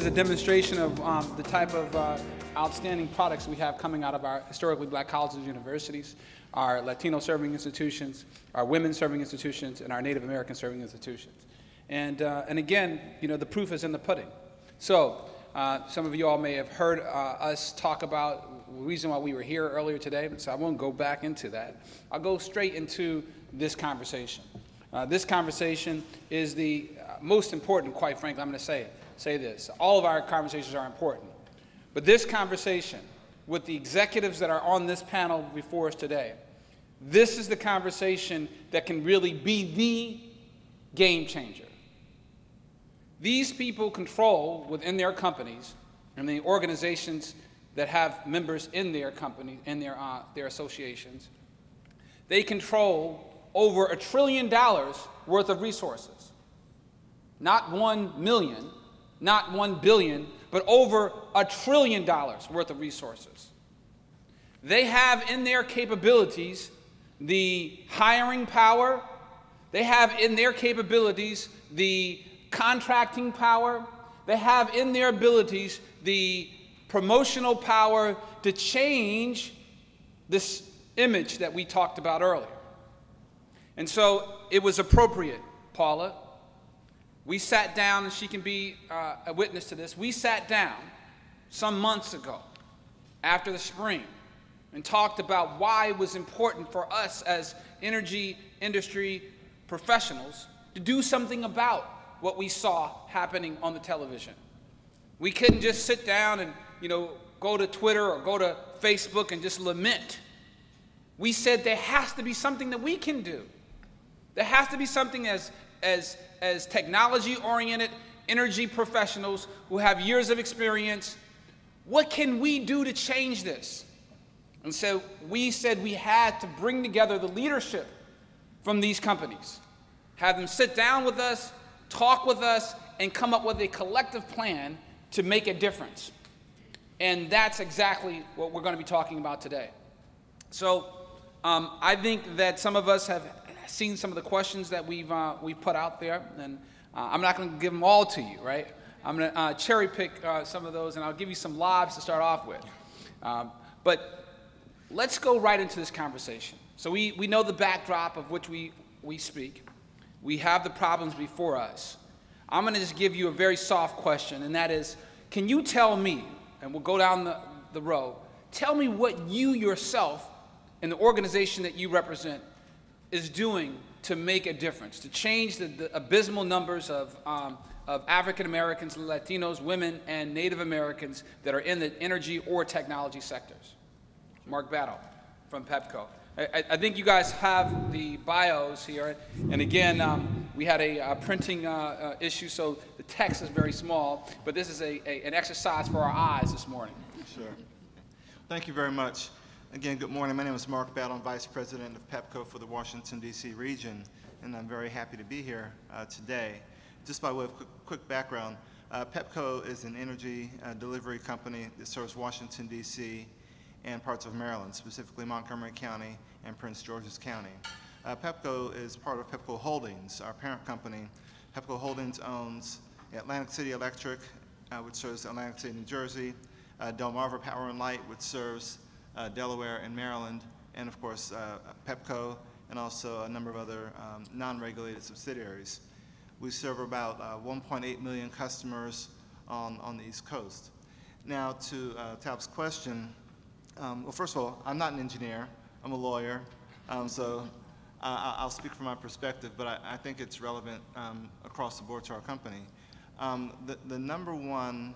a demonstration of the type of outstanding products we have coming out of our historically black colleges and universities, our Latino serving institutions, our women serving institutions, and our Native American serving institutions. And again, you know, the proof is in the pudding. So some of you all may have heard us talk about the reason why we were here earlier today, so I won't go back into that. I'll go straight into this conversation. This conversation is the most important, quite frankly. I'm going to say this. All of our conversations are important. But this conversation with the executives that are on this panel before us today, this is the conversation that can really be the game changer. These people control within their companies and the organizations that have members in their company, in their associations, they control over $1 trillion worth of resources. Not 1 million, not 1 billion, but over $1 trillion worth of resources. They have in their capabilities the hiring power. They have in their capabilities the contracting power. They have in their abilities the promotional power to change this image that we talked about earlier. And so it was appropriate, Paula. We sat down, and she can be a witness to this. We sat down some months ago after the spring and talked about why it was important for us as energy industry professionals to do something about what we saw happening on the television. We couldn't just sit down and, you know, go to Twitter or go to Facebook and just lament. We said there has to be something that we can do. There has to be something as technology-oriented energy professionals who have years of experience. What can we do to change this? And so we said we had to bring together the leadership from these companies, have them sit down with us, talk with us, and come up with a collective plan to make a difference. And that's exactly what we're going to be talking about today. So I think that some of us have seen some of the questions that we've put out there, and I'm not going to give them all to you, right? I'm going to cherry pick some of those, and I'll give you some lobs to start off with. But let's go right into this conversation. So we know the backdrop of which we speak. We have the problems before us. I'm going to just give you a very soft question, and that is, can you tell me, and we'll go down the row, tell me what you yourself and the organization that you represent is doing to make a difference, to change the abysmal numbers of African Americans, Latinos, women, and Native Americans that are in the energy or technology sectors. Mark Battle from PEPCO. I think you guys have the bios here, and again, we had a printing issue, so the text is very small, but this is an exercise for our eyes this morning. Sure. Thank you very much. Again, good morning. My name is Mark Battle. I'm Vice President of PEPCO for the Washington, D.C. region, and I'm very happy to be here today. Just by way of quick background, PEPCO is an energy delivery company that serves Washington, D.C. and parts of Maryland, specifically Montgomery County and Prince George's County. PEPCO is part of PEPCO Holdings, our parent company. PEPCO Holdings owns Atlantic City Electric, which serves Atlantic City, New Jersey, Delmarva Power and Light, which serves Delaware and Maryland, and of course PEPCO, and also a number of other non-regulated subsidiaries. We serve about 1.8 million customers on the East Coast. Now to Talb's question, well, first of all, I'm not an engineer, I'm a lawyer, so I'll speak from my perspective, but I think it's relevant across the board to our company. The number one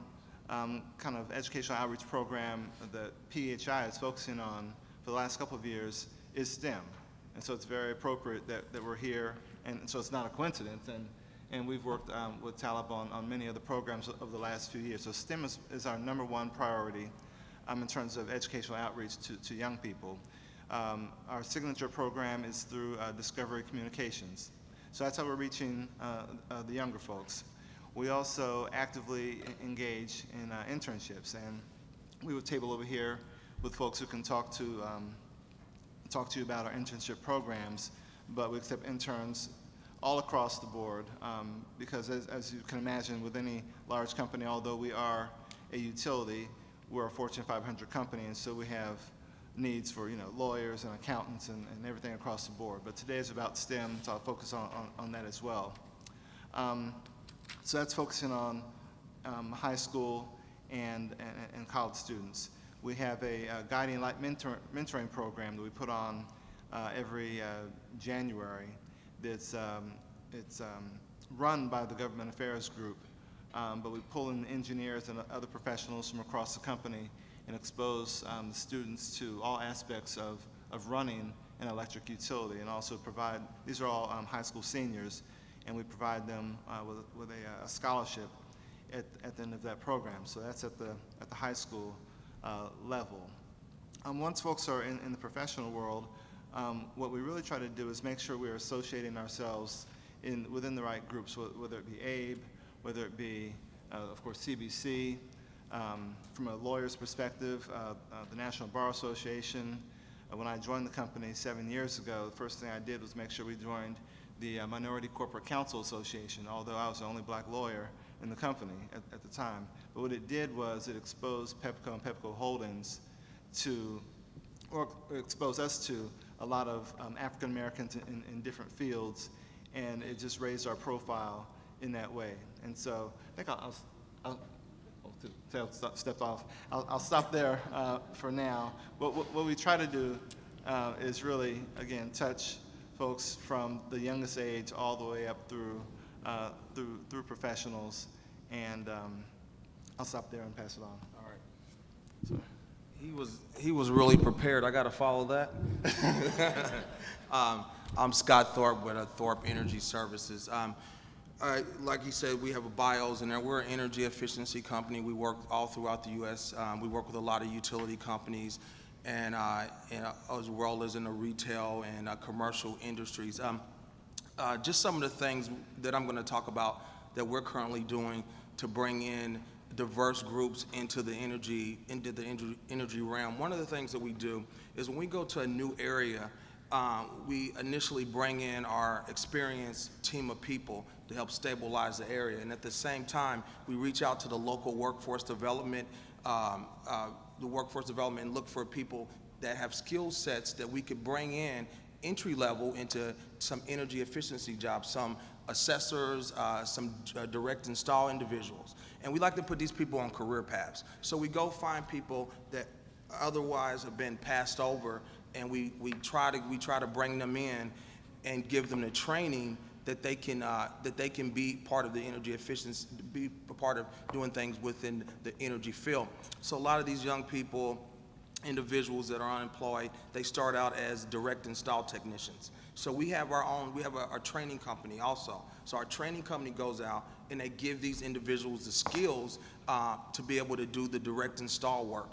kind of educational outreach program that PHI is focusing on for the last couple of years is STEM. And so it's very appropriate that we're here, and so it's not a coincidence. And we've worked with Talib on many of the programs over the last few years. So STEM is our number one priority in terms of educational outreach to young people. Our signature program is through Discovery Communications. So that's how we're reaching the younger folks. We also actively engage in internships, and we have a table over here with folks who can talk to you about our internship programs, but we accept interns all across the board, because as you can imagine, with any large company, although we are a utility, we're a Fortune 500 company, and so we have needs for lawyers and accountants and everything across the board. But today is about STEM, so I'll focus on that as well. So that's focusing on high school and college students. We have a guiding light mentoring program that we put on every January. It's run by the Government Affairs Group, but we pull in engineers and other professionals from across the company and expose the students to all aspects of running an electric utility, and also provide, these are all high school seniors, and we provide them with a scholarship at the end of that program. So that's at the high school level. Once folks are in the professional world, what we really try to do is make sure we're associating ourselves within the right groups, whether it be ABE, whether it be, of course, CBC. From a lawyer's perspective, the National Bar Association. When I joined the company 7 years ago, the first thing I did was make sure we joined the Minority Corporate Counsel Association, although I was the only black lawyer in the company at the time. But what it did was it exposed Pepco and Pepco Holdings or exposed us to a lot of African Americans in different fields, and it just raised our profile in that way. And so I think I'll stop there for now. What we try to do is really, again, touch folks from the youngest age all the way up through professionals, and I'll stop there and pass it on. All right. So. He was really prepared. I got to follow that. I'm Scott Thorpe with Thorpe Energy Services. Like he said, we have a bios in there. We're an energy efficiency company. We work all throughout the U.S. We work with a lot of utility companies, and as well as in the retail and commercial industries. Just some of the things that I'm going to talk about that we're currently doing to bring in diverse groups into the energy realm. One of the things that we do is when we go to a new area, we initially bring in our experienced team of people to help stabilize the area, and at the same time, we reach out to the local workforce development, and look for people that have skill sets that we could bring in entry level into some energy efficiency jobs, some assessors, some direct install individuals. And we like to put these people on career paths. So we go find people that otherwise have been passed over, and we try to bring them in and give them the training that they can be part of the energy efficiency, be a part of doing things within the energy field. So a lot of these young people, individuals that are unemployed, they start out as direct install technicians. So we have our training company also. So our training company goes out and they give these individuals the skills to be able to do the direct install work.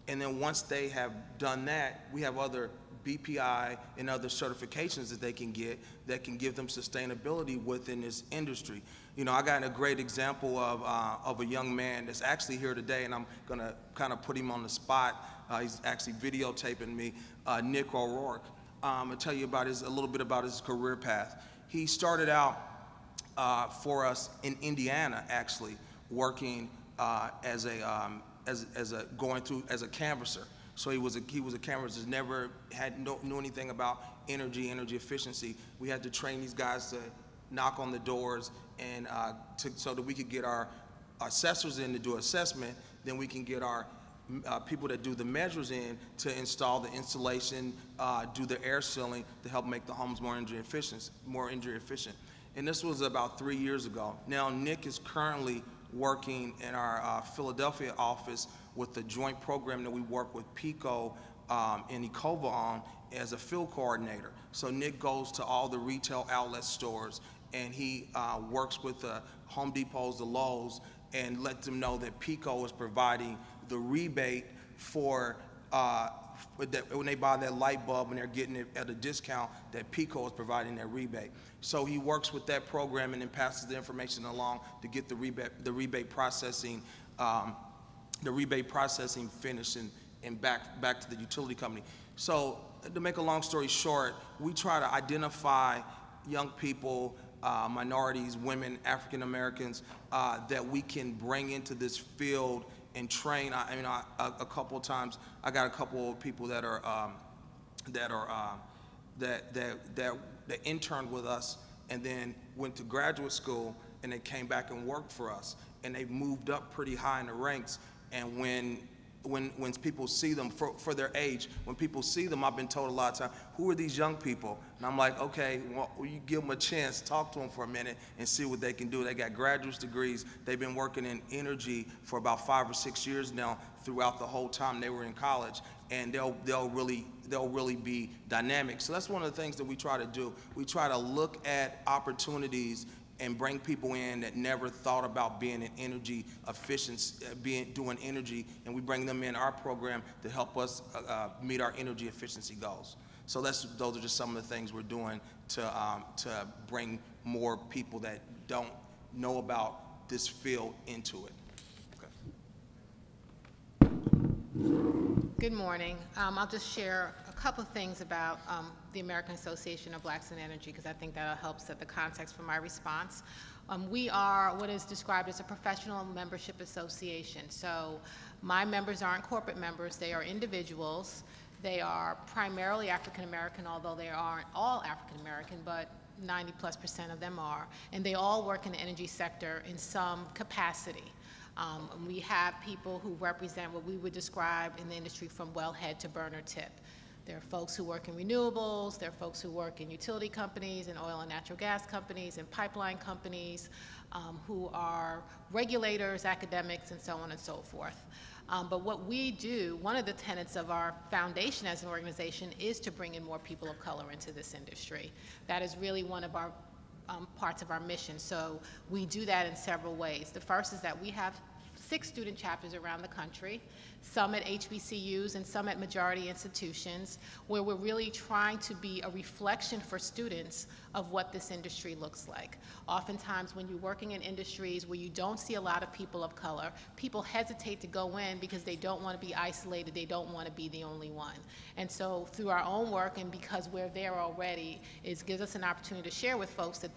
And then once they have done that, we have other BPI and other certifications that they can get that can give them sustainability within this industry. You know, I got a great example of a young man that's actually here today, and I'm gonna kind of put him on the spot. He's actually videotaping me, Nick O'Rourke. I'll tell you about a little bit about his career path. He started out for us in Indiana, actually, working as a canvasser. So he was a canvasser, never knew anything about energy efficiency. We had to train these guys to knock on the doors and so that we could get our assessors in to do assessment. Then we can get our people that do the measures in to install the installation, do the air sealing to help make the homes more energy efficient. And this was about 3 years ago. Now Nick is currently working in our Philadelphia office with the joint program that we work with PECO and Ecova on as a field coordinator. So Nick goes to all the retail outlet stores, and he works with the Home Depots, the Lowe's, and lets them know that PECO is providing the rebate for when they buy that light bulb and they're getting it at a discount, that PECO is providing that rebate. So he works with that program and then passes the information along to get the rebate processing finished and back to the utility company. So to make a long story short, we try to identify young people minorities, women, African Americans, that we can bring into this field and train. A couple of times, I got a couple of people that interned with us and then went to graduate school and they came back and worked for us, and they moved up pretty high in the ranks. And when people see them for their age, when people see them, I've been told a lot of times, who are these young people? And I'm like, okay, well, you give them a chance, talk to them for a minute and see what they can do. They got graduate degrees. They've been working in energy for about 5 or 6 years now, throughout the whole time they were in college, and they'll really be dynamic. So that's one of the things that we try to do. We try to look at opportunities and bring people in that never thought about being in energy efficiency, doing energy, and we bring them in our program to help us meet our energy efficiency goals. So those are just some of the things we're doing to bring more people that don't know about this field into it. Okay. Good morning. I'll just share a couple of things about the American Association of Blacks in Energy, because I think that'll help set the context for my response. We are what is described as a professional membership association. So my members aren't corporate members, they are individuals. They are primarily African American, although they aren't all African American, but 90+% of them are. And they all work in the energy sector in some capacity. We have people who represent what we would describe in the industry from wellhead to burner tip. There are folks who work in renewables, there are folks who work in utility companies and oil and natural gas companies and pipeline companies, who are regulators, academics, and so on and so forth. But what we do, one of the tenets of our foundation as an organization is to bring in more people of color into this industry. That is really one of our parts of our mission. So we do that in several ways. The first is that we have 6 student chapters around the country, some at HBCUs and some at majority institutions, where we're really trying to be a reflection for students of what this industry looks like. Oftentimes when you're working in industries where you don't see a lot of people of color, people hesitate to go in because they don't want to be isolated, they don't want to be the only one. And so through our own work, and because we're there already, it gives us an opportunity to share with folks that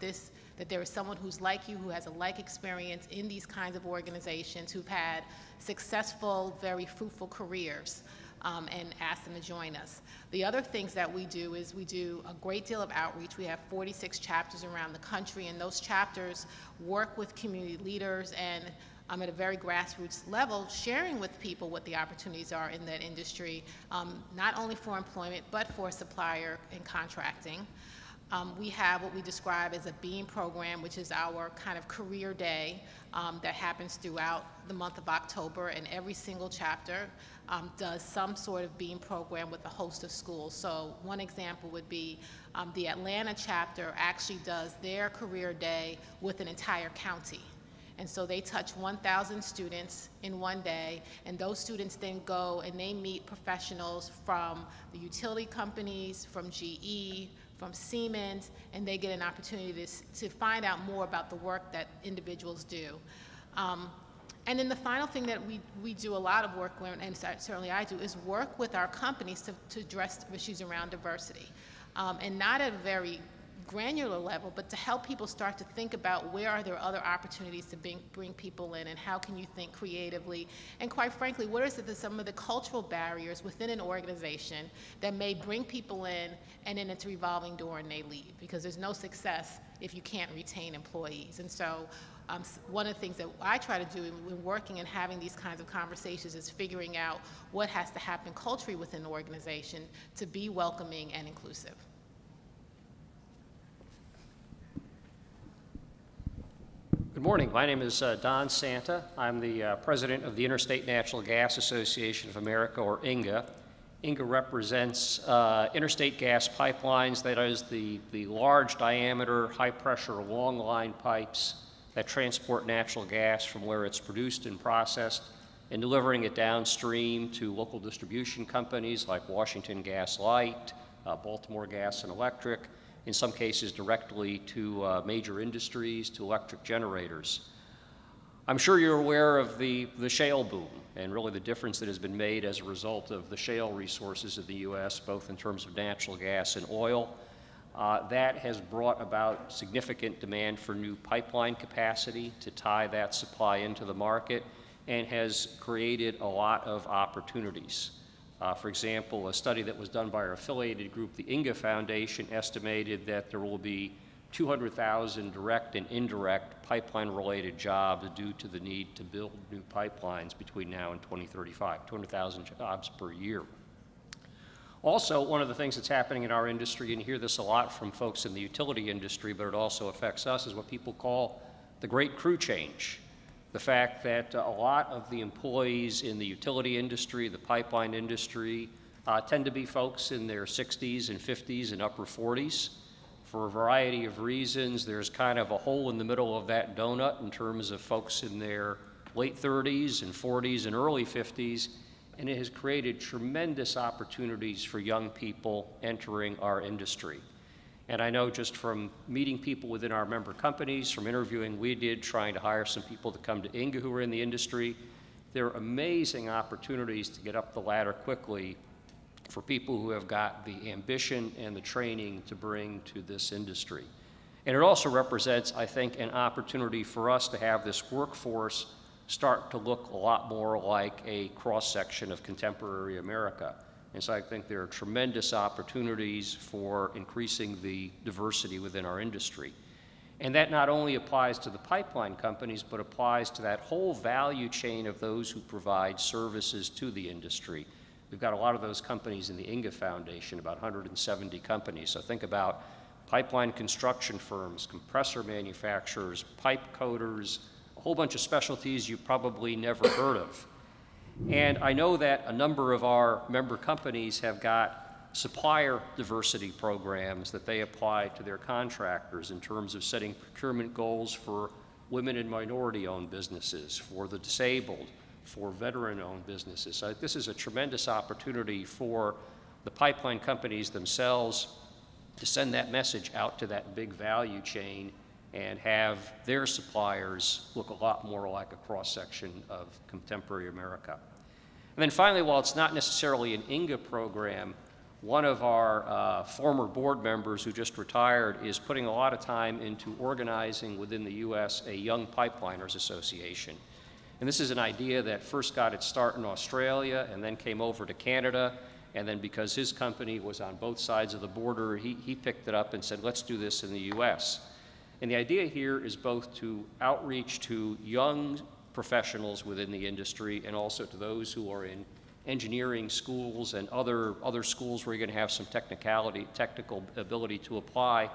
there is someone who's like you, who has a like experience in these kinds of organizations, who've had successful, very fruitful careers, and ask them to join us. The other things that we do is we do a great deal of outreach. We have 46 chapters around the country, and those chapters work with community leaders and at a very grassroots level, sharing with people what the opportunities are in that industry, not only for employment, but for supplier and contracting. We have what we describe as a BEAM program, which is our kind of career day that happens throughout the month of October, and every single chapter does some sort of BEAM program with a host of schools. So one example would be the Atlanta chapter actually does their career day with an entire county. And so they touch 1,000 students in one day, and those students then go and they meet professionals from the utility companies, from GE, from Siemens, and they get an opportunity to find out more about the work that individuals do. And then the final thing that we do a lot of work with, and certainly I do, is work with our companies to address issues around diversity. And not at a very granular level, but to help people start to think about where are there other opportunities to bring people in, and how can you think creatively, and quite frankly, what is some of the cultural barriers within an organization that may bring people in and then it's a revolving door and they leave, because there's no success if you can't retain employees. And so one of the things that I try to do when working and having these kinds of conversations is figuring out what has to happen culturally within the organization to be welcoming and inclusive. Good morning. My name is Don Santa. I'm the president of the Interstate Natural Gas Association of America, or INGA. INGA represents interstate gas pipelines, that is the large diameter, high pressure, long line pipes that transport natural gas from where it's produced and processed and delivering it downstream to local distribution companies like Washington Gas Light, Baltimore Gas and Electric, in some cases directly to major industries, to electric generators. I'm sure you're aware of the shale boom and really the difference that has been made as a result of the shale resources of the U.S., both in terms of natural gas and oil. That has brought about significant demand for new pipeline capacity to tie that supply into the market and has created a lot of opportunities. For example, a study that was done by our affiliated group, the Inga Foundation, estimated that there will be 200,000 direct and indirect pipeline-related jobs due to the need to build new pipelines between now and 2035, 200,000 jobs per year. Also, one of the things that's happening in our industry, and you hear this a lot from folks in the utility industry, but it also affects us, is what people call the great crew change. The fact that a lot of the employees in the utility industry, the pipeline industry, tend to be folks in their 60s and 50s and upper 40s. For a variety of reasons, there's kind of a hole in the middle of that donut in terms of folks in their late 30s and 40s and early 50s, and it has created tremendous opportunities for young people entering our industry. And I know just from meeting people within our member companies, from interviewing we did, trying to hire some people to come to Inga who are in the industry, there are amazing opportunities to get up the ladder quickly for people who have got the ambition and the training to bring to this industry. And it also represents, I think, an opportunity for us to have this workforce start to look a lot more like a cross-section of contemporary America. And so I think there are tremendous opportunities for increasing the diversity within our industry. And that not only applies to the pipeline companies, but applies to that whole value chain of those who provide services to the industry. We've got a lot of those companies in the Inga Foundation, about 170 companies. So think about pipeline construction firms, compressor manufacturers, pipe coaters, a whole bunch of specialties you've probably never heard of. And I know that a number of our member companies have got supplier diversity programs that they apply to their contractors in terms of setting procurement goals for women and minority-owned businesses, for the disabled, for veteran-owned businesses. So this is a tremendous opportunity for the pipeline companies themselves to send that message out to that big value chain and have their suppliers look a lot more like a cross-section of contemporary America. And then finally, while it's not necessarily an Inga program, one of our former board members who just retired is putting a lot of time into organizing within the U.S. a Young Pipeliners Association. And this is an idea that first got its start in Australia and then came over to Canada. And then because his company was on both sides of the border, he picked it up and said, let's do this in the U.S. And the idea here is both to outreach to young professionals within the industry and also to those who are in engineering schools and other schools where you're going to have some technical ability to apply,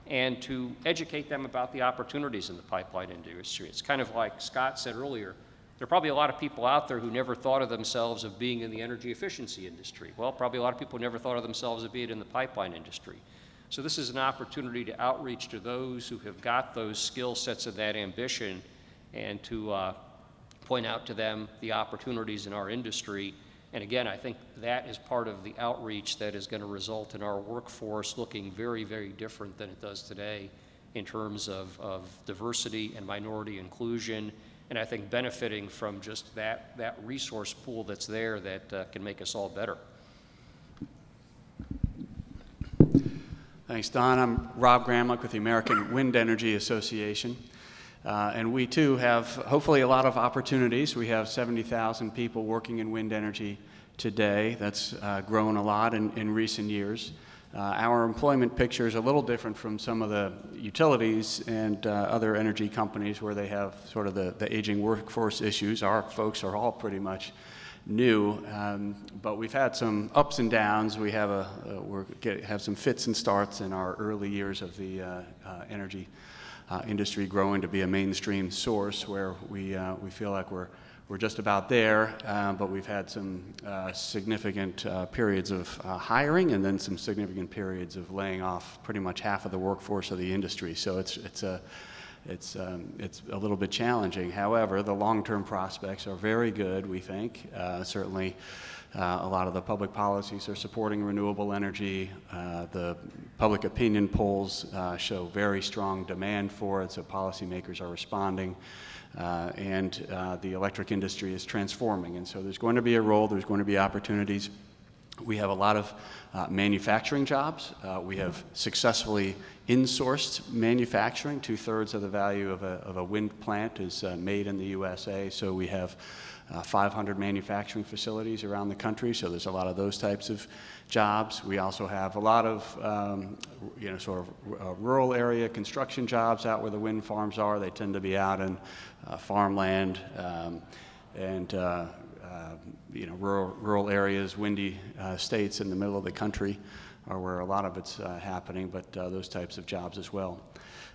and to educate them about the opportunities in the pipeline industry. It's kind of like Scott said earlier, there are probably a lot of people out there who never thought of themselves of being in the energy efficiency industry. Well, probably a lot of people never thought of themselves of being in the pipeline industry. So this is an opportunity to outreach to those who have got those skill sets and that ambition, and to point out to them the opportunities in our industry. And again, I think that is part of the outreach that is going to result in our workforce looking very, very different than it does today in terms of diversity and minority inclusion, and I think benefiting from just that resource pool that's there that can make us all better. Thanks, Don. I'm Rob Gramlich with the American Wind Energy Association. And we too have hopefully a lot of opportunities. We have 70,000 people working in wind energy today. That's grown a lot in recent years. Our employment picture is a little different from some of the utilities and other energy companies where they have sort of the aging workforce issues. Our folks are all pretty much new, but we've had some ups and downs. We have have some fits and starts in our early years of the energy industry growing to be a mainstream source where we feel like we're just about there, but we've had some significant periods of hiring and then some significant periods of laying off pretty much half of the workforce of the industry. So it's a little bit challenging. However, the long-term prospects are very good, we think. Certainly, a lot of the public policies are supporting renewable energy. The public opinion polls show very strong demand for it, so policymakers are responding. And the electric industry is transforming. And so there's going to be a role, there's going to be opportunities. We have a lot of manufacturing jobs. We have successfully insourced manufacturing. 2/3 of the value of a wind plant is made in the USA. So we have 500 manufacturing facilities around the country. So there's a lot of those types of jobs. We also have a lot of, sort of rural area construction jobs out where the wind farms are. They tend to be out in farmland and rural areas, windy states in the middle of the country are where a lot of it's happening, but those types of jobs as well.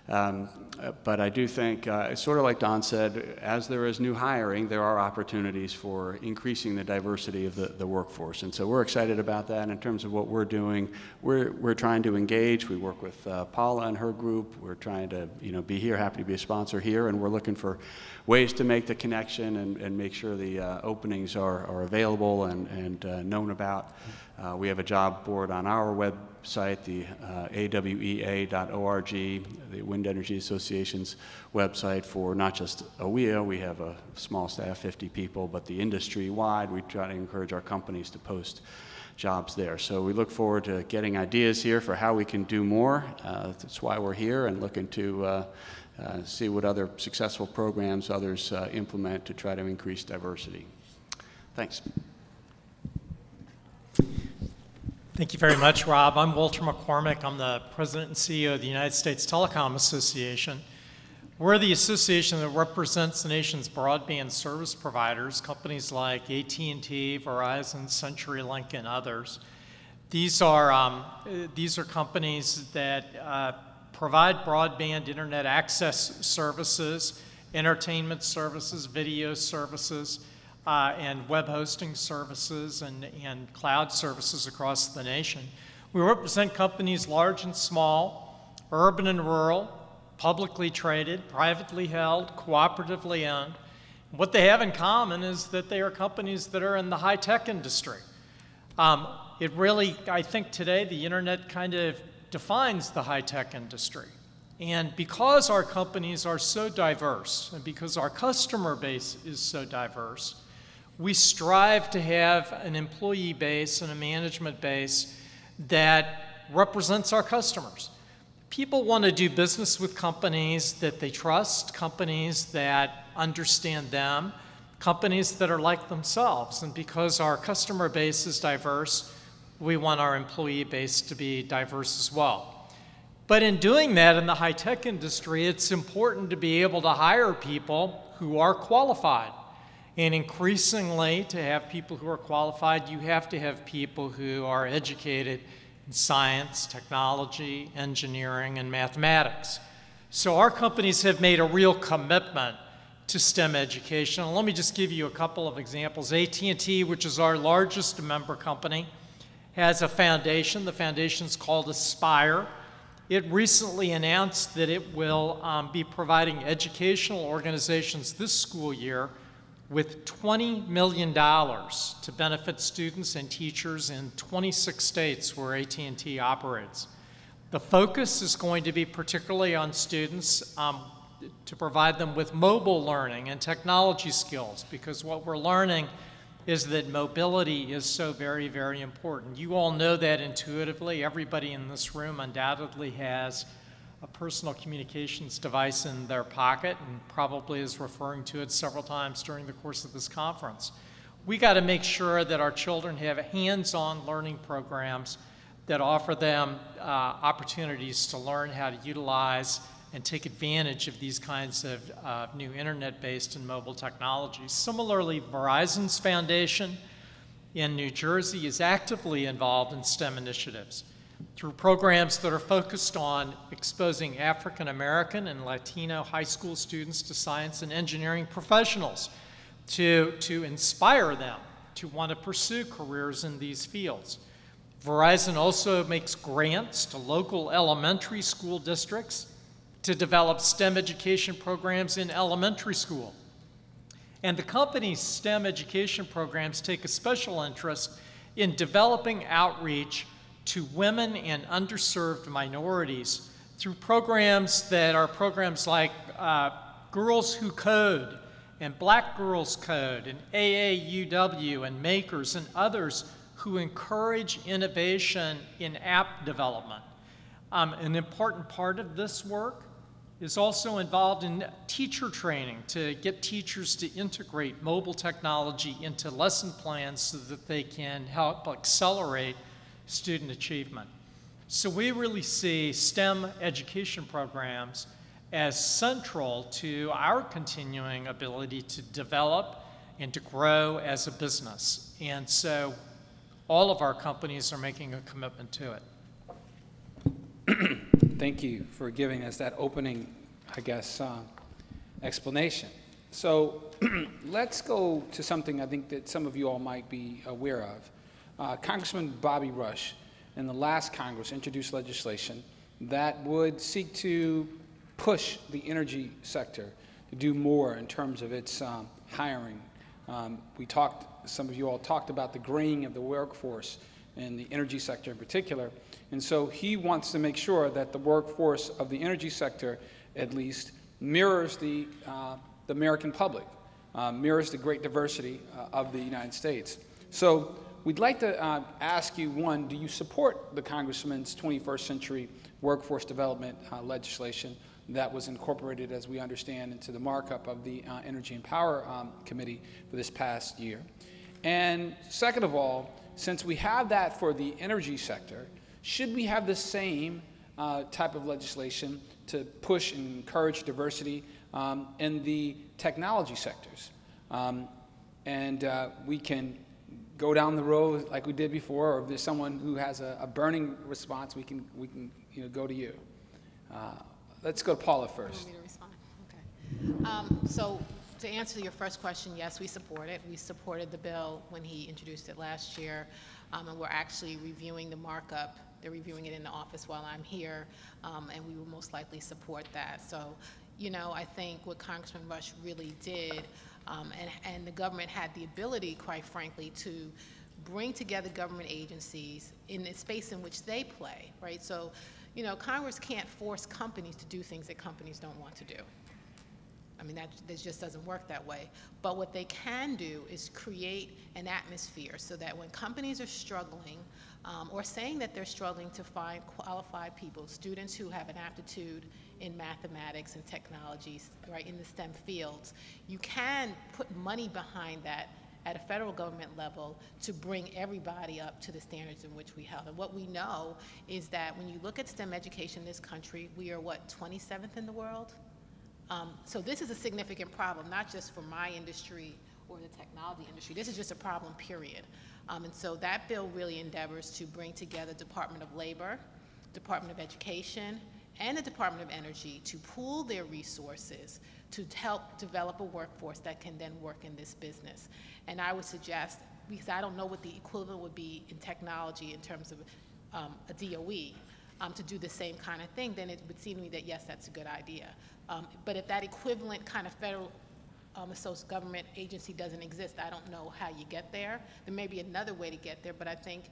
But I do think, sort of like Don said, as there is new hiring, there are opportunities for increasing the diversity of the workforce. And so we're excited about that. In terms of what we're doing, we're trying to engage. We work with Paula and her group. We're trying to be here, happy to be a sponsor here, and we're looking for ways to make the connection and make sure the openings are available and known about. We have a job board on our website, the awea.org, the Wind Energy Association's website for not just AWEA. We have a small staff, 50 people, but the industry-wide, we try to encourage our companies to post jobs there. So we look forward to getting ideas here for how we can do more. That's why we're here and looking to see what other successful programs others implement to try to increase diversity. Thanks. Thank you very much, Rob. I'm Walter McCormick. I'm the President and CEO of the United States Telecom Association. We're the association that represents the nation's broadband service providers, companies like AT&T, Verizon, CenturyLink, and others. These are companies that provide broadband internet access services, entertainment services, video services, and web hosting services and cloud services across the nation. We represent companies large and small, urban and rural, publicly traded, privately held, cooperatively owned. What they have in common is that they are companies that are in the high-tech industry. It really, I think today, the internet kind of defines the high-tech industry. And because our companies are so diverse, and because our customer base is so diverse, we strive to have an employee base and a management base that represents our customers. People want to do business with companies that they trust, companies that understand them, companies that are like themselves. And because our customer base is diverse, we want our employee base to be diverse as well. But in doing that in the high-tech industry, it's important to be able to hire people who are qualified. And increasingly, to have people who are qualified, you have to have people who are educated in science, technology, engineering, and mathematics. So our companies have made a real commitment to STEM education. And let me just give you a couple of examples. AT&T, which is our largest member company, has a foundation. The foundation is called Aspire. It recently announced that it will be providing educational organizations this school year with $20 million to benefit students and teachers in 26 states where AT&T operates. The focus is going to be particularly on students to provide them with mobile learning and technology skills, because what we're learning is that mobility is so very, very important. You all know that intuitively. Everybody in this room undoubtedly has a personal communications device in their pocket and probably is referring to it several times during the course of this conference. We got to make sure that our children have hands-on learning programs that offer them opportunities to learn how to utilize and take advantage of these kinds of new internet-based and mobile technologies. Similarly, Verizon's foundation in New Jersey is actively involved in STEM initiatives through programs that are focused on exposing African American and Latino high school students to science and engineering professionals to inspire them to want to pursue careers in these fields. Verizon also makes grants to local elementary school districts to develop STEM education programs in elementary school. And the company's STEM education programs take a special interest in developing outreach to women and underserved minorities through programs that are programs like Girls Who Code and Black Girls Code and AAUW and Makers and others who encourage innovation in app development. An important part of this work is also involved in teacher training to get teachers to integrate mobile technology into lesson plans so that they can help accelerate student achievement. So we really see STEM education programs as central to our continuing ability to develop and to grow as a business. And so all of our companies are making a commitment to it. Thank you for giving us that opening, I guess, explanation. So let's go to something I think that some of you all might be aware of. Congressman Bobby Rush in the last Congress introduced legislation that would seek to push the energy sector to do more in terms of its hiring. Some of you all talked about the graying of the workforce in the energy sector in particular. And so he wants to make sure that the workforce of the energy sector, at least, mirrors the American public, mirrors the great diversity of the United States. So we'd like to ask you, one, do you support the Congressman's 21st century workforce development legislation that was incorporated, as we understand, into the markup of the Energy and Power Committee for this past year? And second of all, since we have that for the energy sector, should we have the same type of legislation to push and encourage diversity in the technology sectors? We can go down the road like we did before, or if there's someone who has a burning response, we can go to you. Let's go to Paula first. You want me to respond? Okay. So to answer your first question, yes, we support it. We supported the bill when he introduced it last year, and we're actually reviewing the markup. They're reviewing it in the office while I'm here, and we will most likely support that. So, I think what Congressman Rush really did, and the government had the ability, quite frankly, to bring together government agencies in the space in which they play, right? So, Congress can't force companies to do things that companies don't want to do. I mean, that just doesn't work that way. But what they can do is create an atmosphere so that when companies are struggling, or saying that they're struggling to find qualified people, students who have an aptitude in mathematics and technologies, right, in the STEM fields, you can put money behind that at a federal government level to bring everybody up to the standards in which we have. And what we know is that when you look at STEM education in this country, we are, 27th in the world? So this is a significant problem, not just for my industry or the technology industry. This is just a problem, period. And so that bill really endeavors to bring together Department of Labor, Department of Education, and the Department of Energy to pool their resources to help develop a workforce that can then work in this business. And I would suggest, because I don't know what the equivalent would be in technology in terms of a DOE, to do the same kind of thing, then it would seem to me that, yes, that's a good idea. But if that equivalent kind of federal government agency doesn't exist, I don't know how you get there. There may be another way to get there, but I think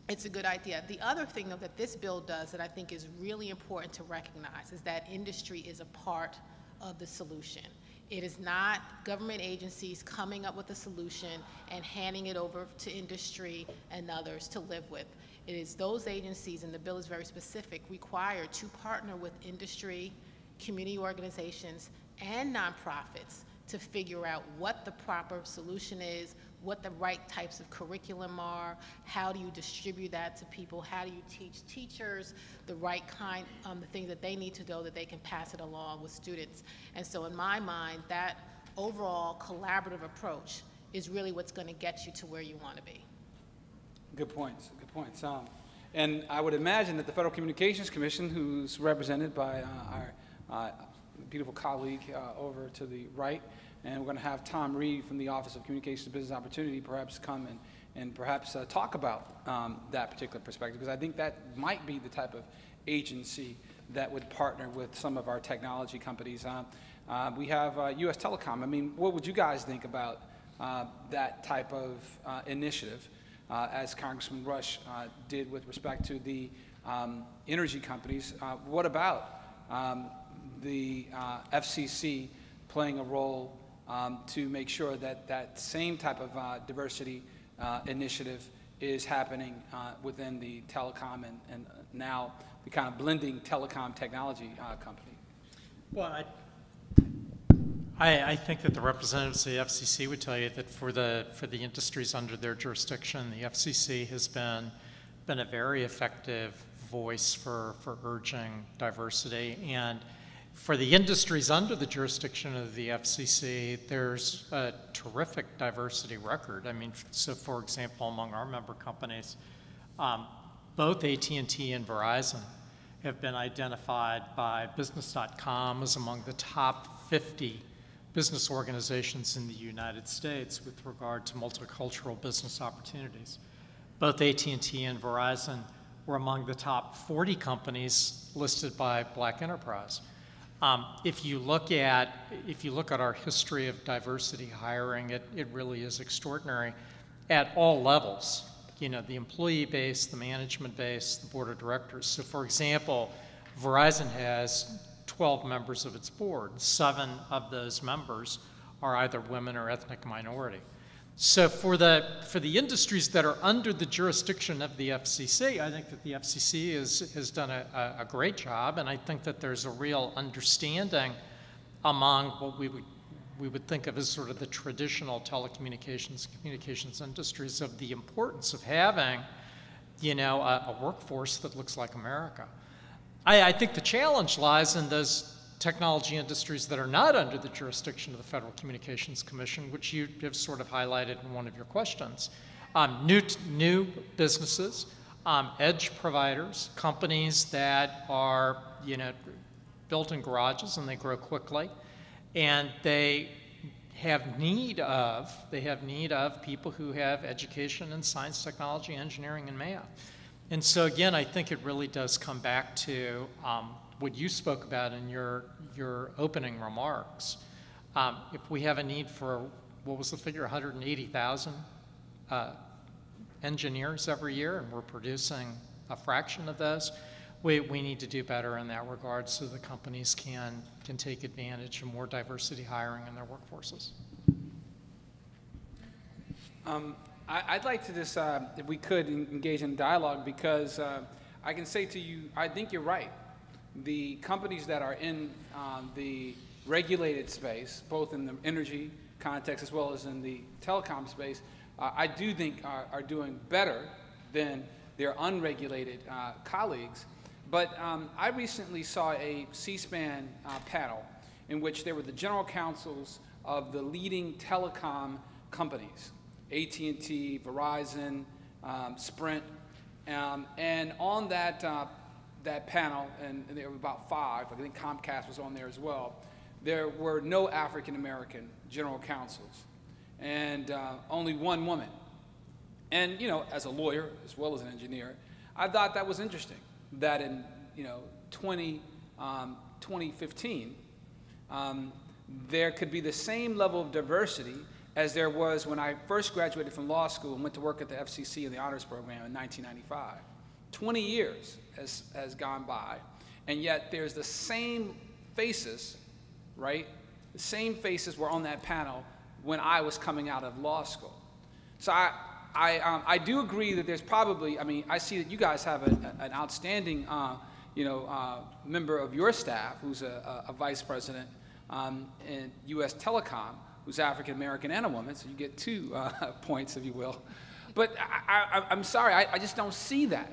it's a good idea. The other thing, though, that this bill does that I think is really important to recognize is that industry is a part of the solution. It is not government agencies coming up with a solution and handing it over to industry and others to live with. It is those agencies, and the bill is very specific, required to partner with industry, community organizations, and nonprofits to figure out what the proper solution is, what the right types of curriculum are, how do you distribute that to people, how do you teach teachers the right kind, the things that they need to know that they can pass it along with students. And so in my mind, that overall collaborative approach is really what's going to get you to where you want to be. Good points, good points. And I would imagine that the Federal Communications Commission, who's represented by our beautiful colleague over to the right, and we're going to have Tom Reed from the Office of Communications and Business Opportunity perhaps come and perhaps talk about that particular perspective, because I think that might be the type of agency that would partner with some of our technology companies. We have U.S. Telecom. I mean, what would you guys think about that type of initiative, as Congressman Rush did with respect to the energy companies? What about the FCC playing a role to make sure that that same type of diversity initiative is happening within the telecom and now the kind of blending telecom technology company. Well, I think that the representatives of the FCC would tell you that for the industries under their jurisdiction, the FCC has been a very effective voice for urging diversity. And for the industries under the jurisdiction of the FCC, there's a terrific diversity record. I mean, so for example, among our member companies, both AT&T and Verizon have been identified by Business.com as among the top 50 business organizations in the United States with regard to multicultural business opportunities. Both AT&T and Verizon were among the top 40 companies listed by Black Enterprise. If you look at our history of diversity hiring, it really is extraordinary at all levels. You know, the employee base, the management base, the board of directors. So for example, Verizon has 12 members of its board. 7 of those members are either women or ethnic minority. So for the industries that are under the jurisdiction of the FCC, I think that the FCC has done a great job, and I think that there's a real understanding among what we would think of as sort of the traditional telecommunications, communications industries of the importance of having, you know, a workforce that looks like America. I think the challenge lies in those technology industries that are not under the jurisdiction of the Federal Communications Commission, which you have sort of highlighted in one of your questions. New businesses, edge providers, companies that are, you know, built in garages and they grow quickly, and they have need of people who have education in science, technology, engineering, and math. And so again, I think it really does come back to what you spoke about in your opening remarks. If we have a need for, what was the figure, 180,000 engineers every year, and we're producing a fraction of those, we need to do better in that regard so the companies can take advantage of more diversity hiring in their workforces. I'd like to just, if we could, engage in dialogue, because I can say to you, I think you're right. The companies that are in the regulated space, both in the energy context as well as in the telecom space, I do think are doing better than their unregulated colleagues. But I recently saw a C-SPAN panel in which there were the general counsels of the leading telecom companies, AT&T, Verizon, Sprint, and on that panel, and there were about 5, I think Comcast was on there as well, there were no African-American general counsels, and only 1 woman. And, you know, as a lawyer as well as an engineer, I thought that was interesting, that in, you know, 2015, there could be the same level of diversity as there was when I first graduated from law school and went to work at the FCC in the honors program in 1995. 20 years has gone by, and yet there's the same faces, right? The same faces were on that panel when I was coming out of law school. So I do agree that there's probably, I mean, I see that you guys have an outstanding, member of your staff who's a vice president in U.S. Telecom, who's African American and a woman, so you get 2 points, if you will. But I'm sorry, I just don't see that.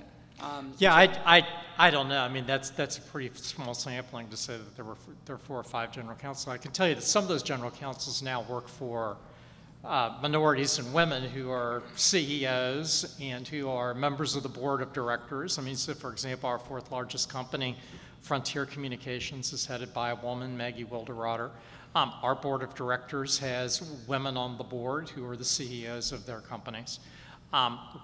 Yeah, I don't know. I mean, that's a pretty small sampling to say that there are 4 or 5 general counsels. I can tell you that some of those general counsels now work for minorities and women who are CEOs and who are members of the board of directors. I mean, so for example, our 4th largest company, Frontier Communications, is headed by a woman, Maggie Wilderotter. Our board of directors has women on the board who are the CEOs of their companies.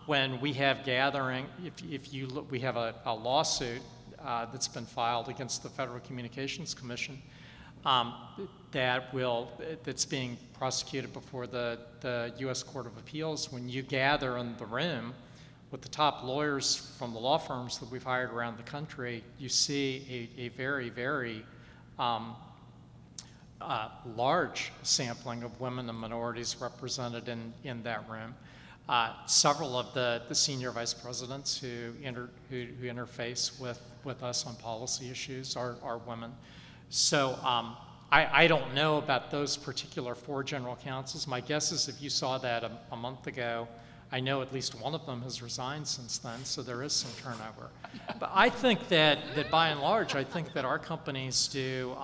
When we have gathering, if you look, we have a lawsuit that's been filed against the Federal Communications Commission that's being prosecuted before the U.S. Court of Appeals. When you gather in the room with the top lawyers from the law firms that we've hired around the country, you see a very, very large sampling of women and minorities represented in that room. several of the senior vice presidents who interface with us on policy issues are women. So I don't know about those particular 4 general counsels. My guess is if you saw that a month ago, I know at least one of them has resigned since then, so there is some turnover. But I think that by and large, I think that our companies do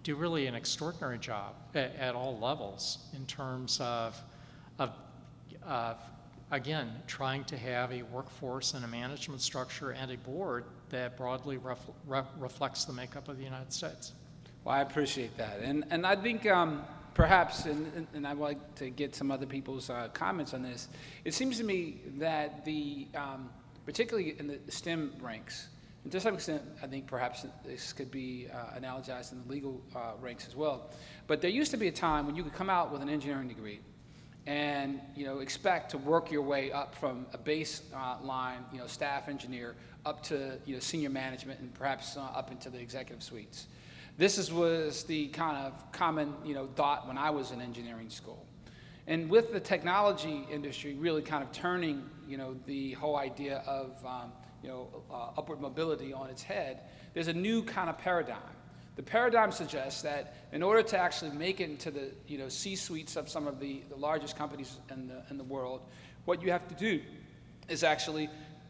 really an extraordinary job at all levels in terms of again, trying to have a workforce and a management structure and a board that broadly reflects the makeup of the United States. Well, I appreciate that. And I think perhaps, and I'd like to get some other people's comments on this, it seems to me that particularly in the STEM ranks, and to some extent, I think perhaps this could be analogized in the legal ranks as well, but there used to be a time when you could come out with an engineering degree and expect to work your way up from a baseline staff engineer up to senior management and perhaps up into the executive suites. This was the kind of common thought when I was in engineering school. And with the technology industry really kind of turning the whole idea of upward mobility on its head, there's a new kind of paradigm. The paradigm suggests that in order to actually make it into the C-suites of some of the largest companies in the world, what you have to do is actually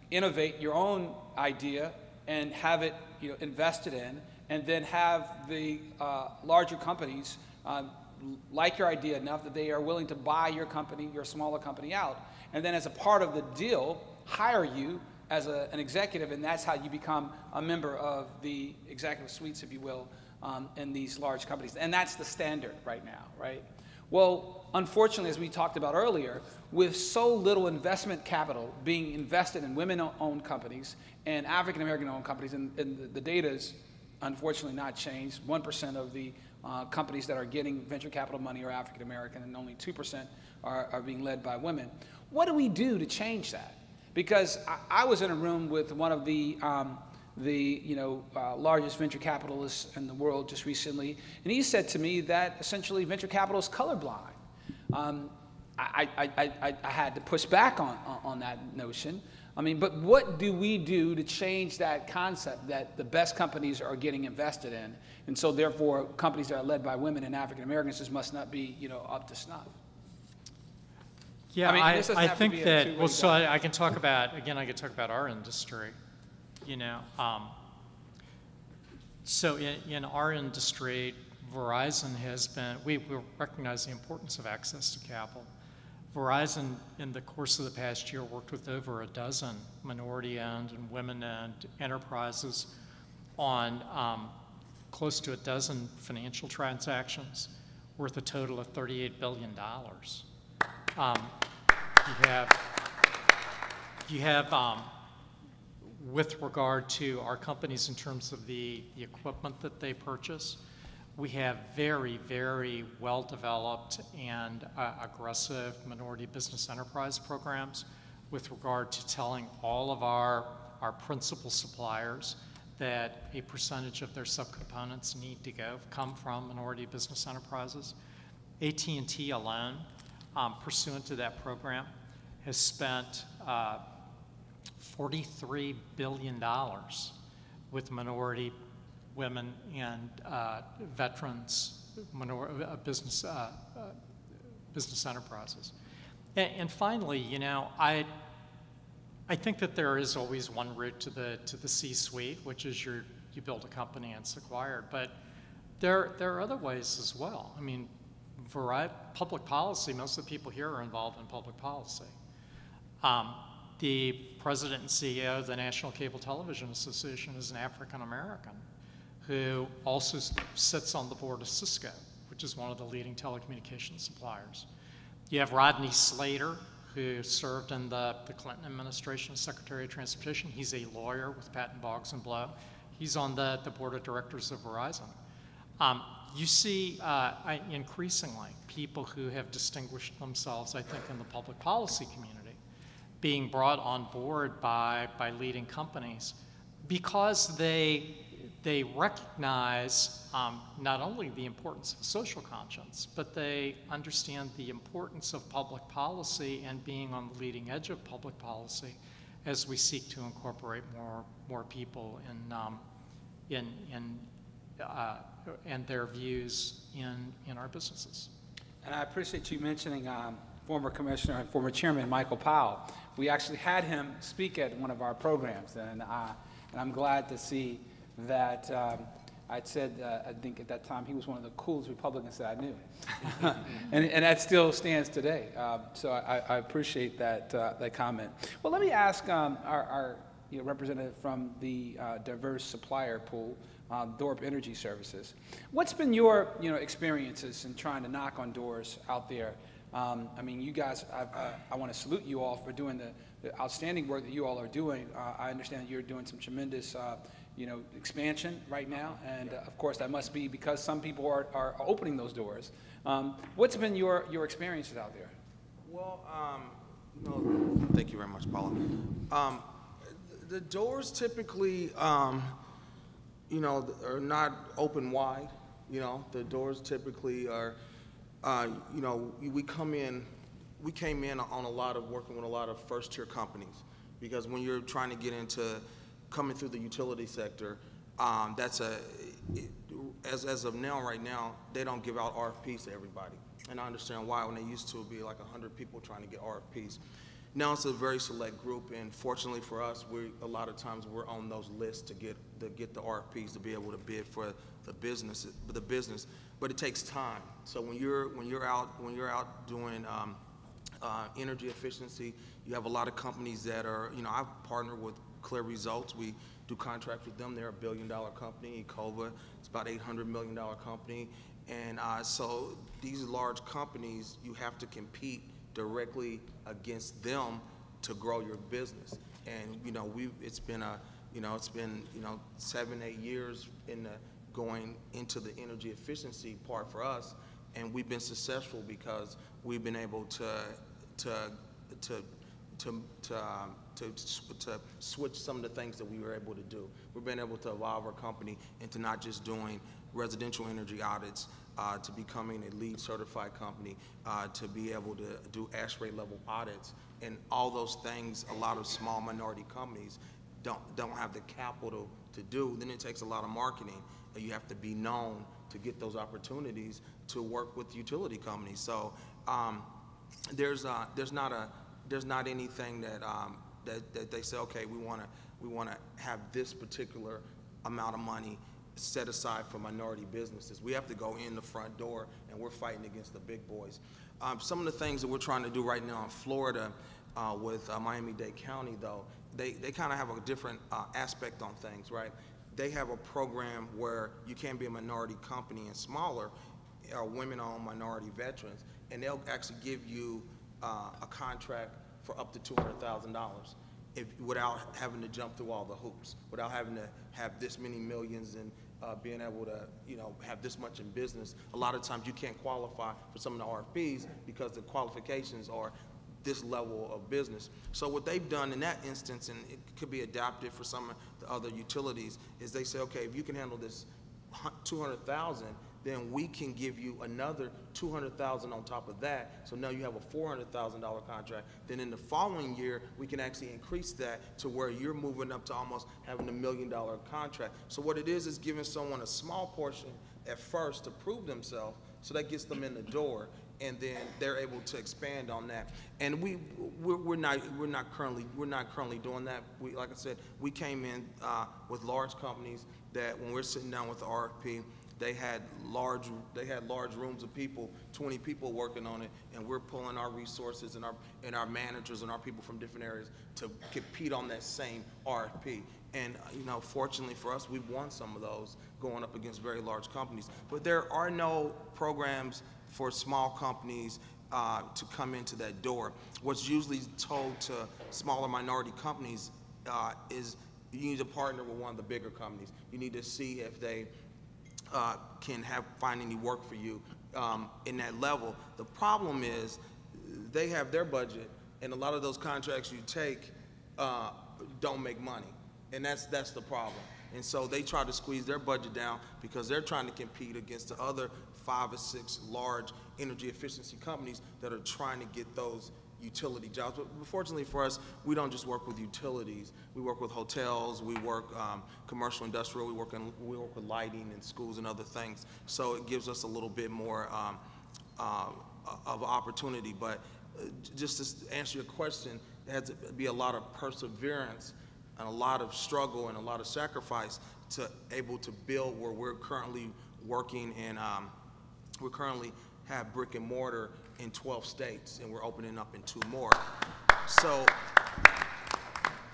innovate your own idea and have it invested in, and then have the larger companies like your idea enough that they are willing to buy your company, your smaller company out, and then as a part of the deal, hire you as an executive, and that's how you become a member of the executive suites, if you will, in these large companies. And that's the standard right now, right? Well, unfortunately, as we talked about earlier, with so little investment capital being invested in women-owned companies and African-American-owned companies, and the data's unfortunately not changed. 1% of the companies that are getting venture capital money are African-American, and only 2% are being led by women. What do we do to change that? Because I was in a room with one of the largest venture capitalists in the world just recently, and he said to me that essentially venture capital is colorblind. I had to push back on that notion. I mean, but what do we do to change that concept that the best companies are getting invested in, and so therefore companies that are led by women and African Americans just must not be up to snuff? Yeah, I think that, well, so I can talk about, again, I could talk about our industry, So in our industry, Verizon has been, we recognize the importance of access to capital. Verizon, in the course of the past year, worked with over a dozen minority-owned and women-owned enterprises on close to a dozen financial transactions worth a total of $38 billion. You have with regard to our companies in terms of the equipment that they purchase, we have very, very well-developed and aggressive minority business enterprise programs with regard to telling all of our principal suppliers that a percentage of their subcomponents need to come from minority business enterprises. AT&T alone, pursuant to that program, has spent $43 billion with minority, women, and veterans business enterprises. And finally, I think that there is always one route to the C-suite, which is you build a company and it's acquired. But there are other ways as well. I mean, public policy, most of the people here are involved in public policy. The president and CEO of the National Cable Television Association is an African American who also sits on the board of Cisco, which is one of the leading telecommunications suppliers. You have Rodney Slater, who served in the Clinton administration as Secretary of Transportation. He's a lawyer with Patton Boggs and Blow. He's on the board of directors of Verizon. You see increasingly people who have distinguished themselves, I think, in the public policy community being brought on board by leading companies because they they recognize not only the importance of social conscience, but they understand the importance of public policy and being on the leading edge of public policy as we seek to incorporate more people and their views in our businesses. And I appreciate you mentioning former Commissioner and former Chairman Michael Powell. We actually had him speak at one of our programs, and I'm glad to see that I'd said, I think at that time, he was one of the coolest Republicans that I knew. and that still stands today. So I appreciate that comment. Well, let me ask our representative from the diverse supplier pool, Dorp Energy Services. What's been your experiences in trying to knock on doors out there? I mean, you guys, I want to salute you all for doing the outstanding work that you all are doing. I understand you're doing some tremendous expansion right now, and of course that must be because some people are opening those doors. What's been your experiences out there? Well, thank you very much, Paula. The doors typically, are not open wide. The doors typically are, we came in on a lot of working with a lot of first-tier companies, because when you're trying to get into coming through the utility sector, as of now, right now, they don't give out RFPs to everybody. And I understand why. When they used to be like 100 people trying to get RFPs. Now it's a very select group, and fortunately for us, a lot of times we're on those lists to get the RFPs to be able to bid for the business. But it takes time. So when you're out doing energy efficiency, you have a lot of companies that are, I've partnered with Clear Results. We do contracts with them. They're a $1 billion company. Ecova, it's about $800 million company. And so these large companies, you have to compete directly against them to grow your business. And it's been 7-8 years going into the energy efficiency part for us, and we've been successful because we've been able to switch some of the things that we were able to do. We've been able to evolve our company into not just doing residential energy audits, to becoming a LEED certified company, to be able to do ASHRAE level audits, and all those things a lot of small minority companies don't have the capital to do. Then it takes a lot of marketing. You have to be known to get those opportunities to work with utility companies. So there's not anything that they say, okay, we want to have this particular amount of money set aside for minority businesses. We have to go in the front door, and we're fighting against the big boys. Some of the things that we're trying to do right now in Florida with Miami-Dade County, though, they kind of have a different aspect on things, right? They have a program where you can be a minority company and smaller, women-owned minority veterans, and they'll actually give you a contract for up to $200,000 without having to jump through all the hoops, without having to have this many millions and being able to have this much in business. A lot of times you can't qualify for some of the RFPs because the qualifications are this level of business. So what they've done in that instance, and it could be adapted for some of the other utilities, is they say, okay, if you can handle this $200,000, then we can give you another $200,000 on top of that. So now you have a $400,000 contract. Then in the following year, we can actually increase that to where you're moving up to almost having $1 million contract. So what it is giving someone a small portion at first to prove themselves, so that gets them in the door, and then they're able to expand on that. And we're not currently doing that. Like I said, we came in with large companies that when we're sitting down with the RFP, they had large rooms of people, 20 people working on it, and we're pulling our resources and our managers and our people from different areas to compete on that same RFP. And fortunately for us, we've won some of those going up against very large companies. But there are no programs for small companies to come into that door. What's usually told to smaller minority companies is you need to partner with one of the bigger companies. You need to see if they can find any work for you in that level. The problem is they have their budget, and a lot of those contracts you take don't make money, and that's the problem. And so they try to squeeze their budget down because they're trying to compete against the other 5 or 6 large energy efficiency companies that are trying to get those utility jobs. But fortunately for us, we don't just work with utilities. We work with hotels, we work commercial, industrial, we work with lighting and schools and other things. So it gives us a little bit more of opportunity. But just to answer your question, there has to be a lot of perseverance and a lot of struggle and a lot of sacrifice to able to build where we're currently working, and we currently have brick and mortar in 12 states, and we're opening up in 2 more. So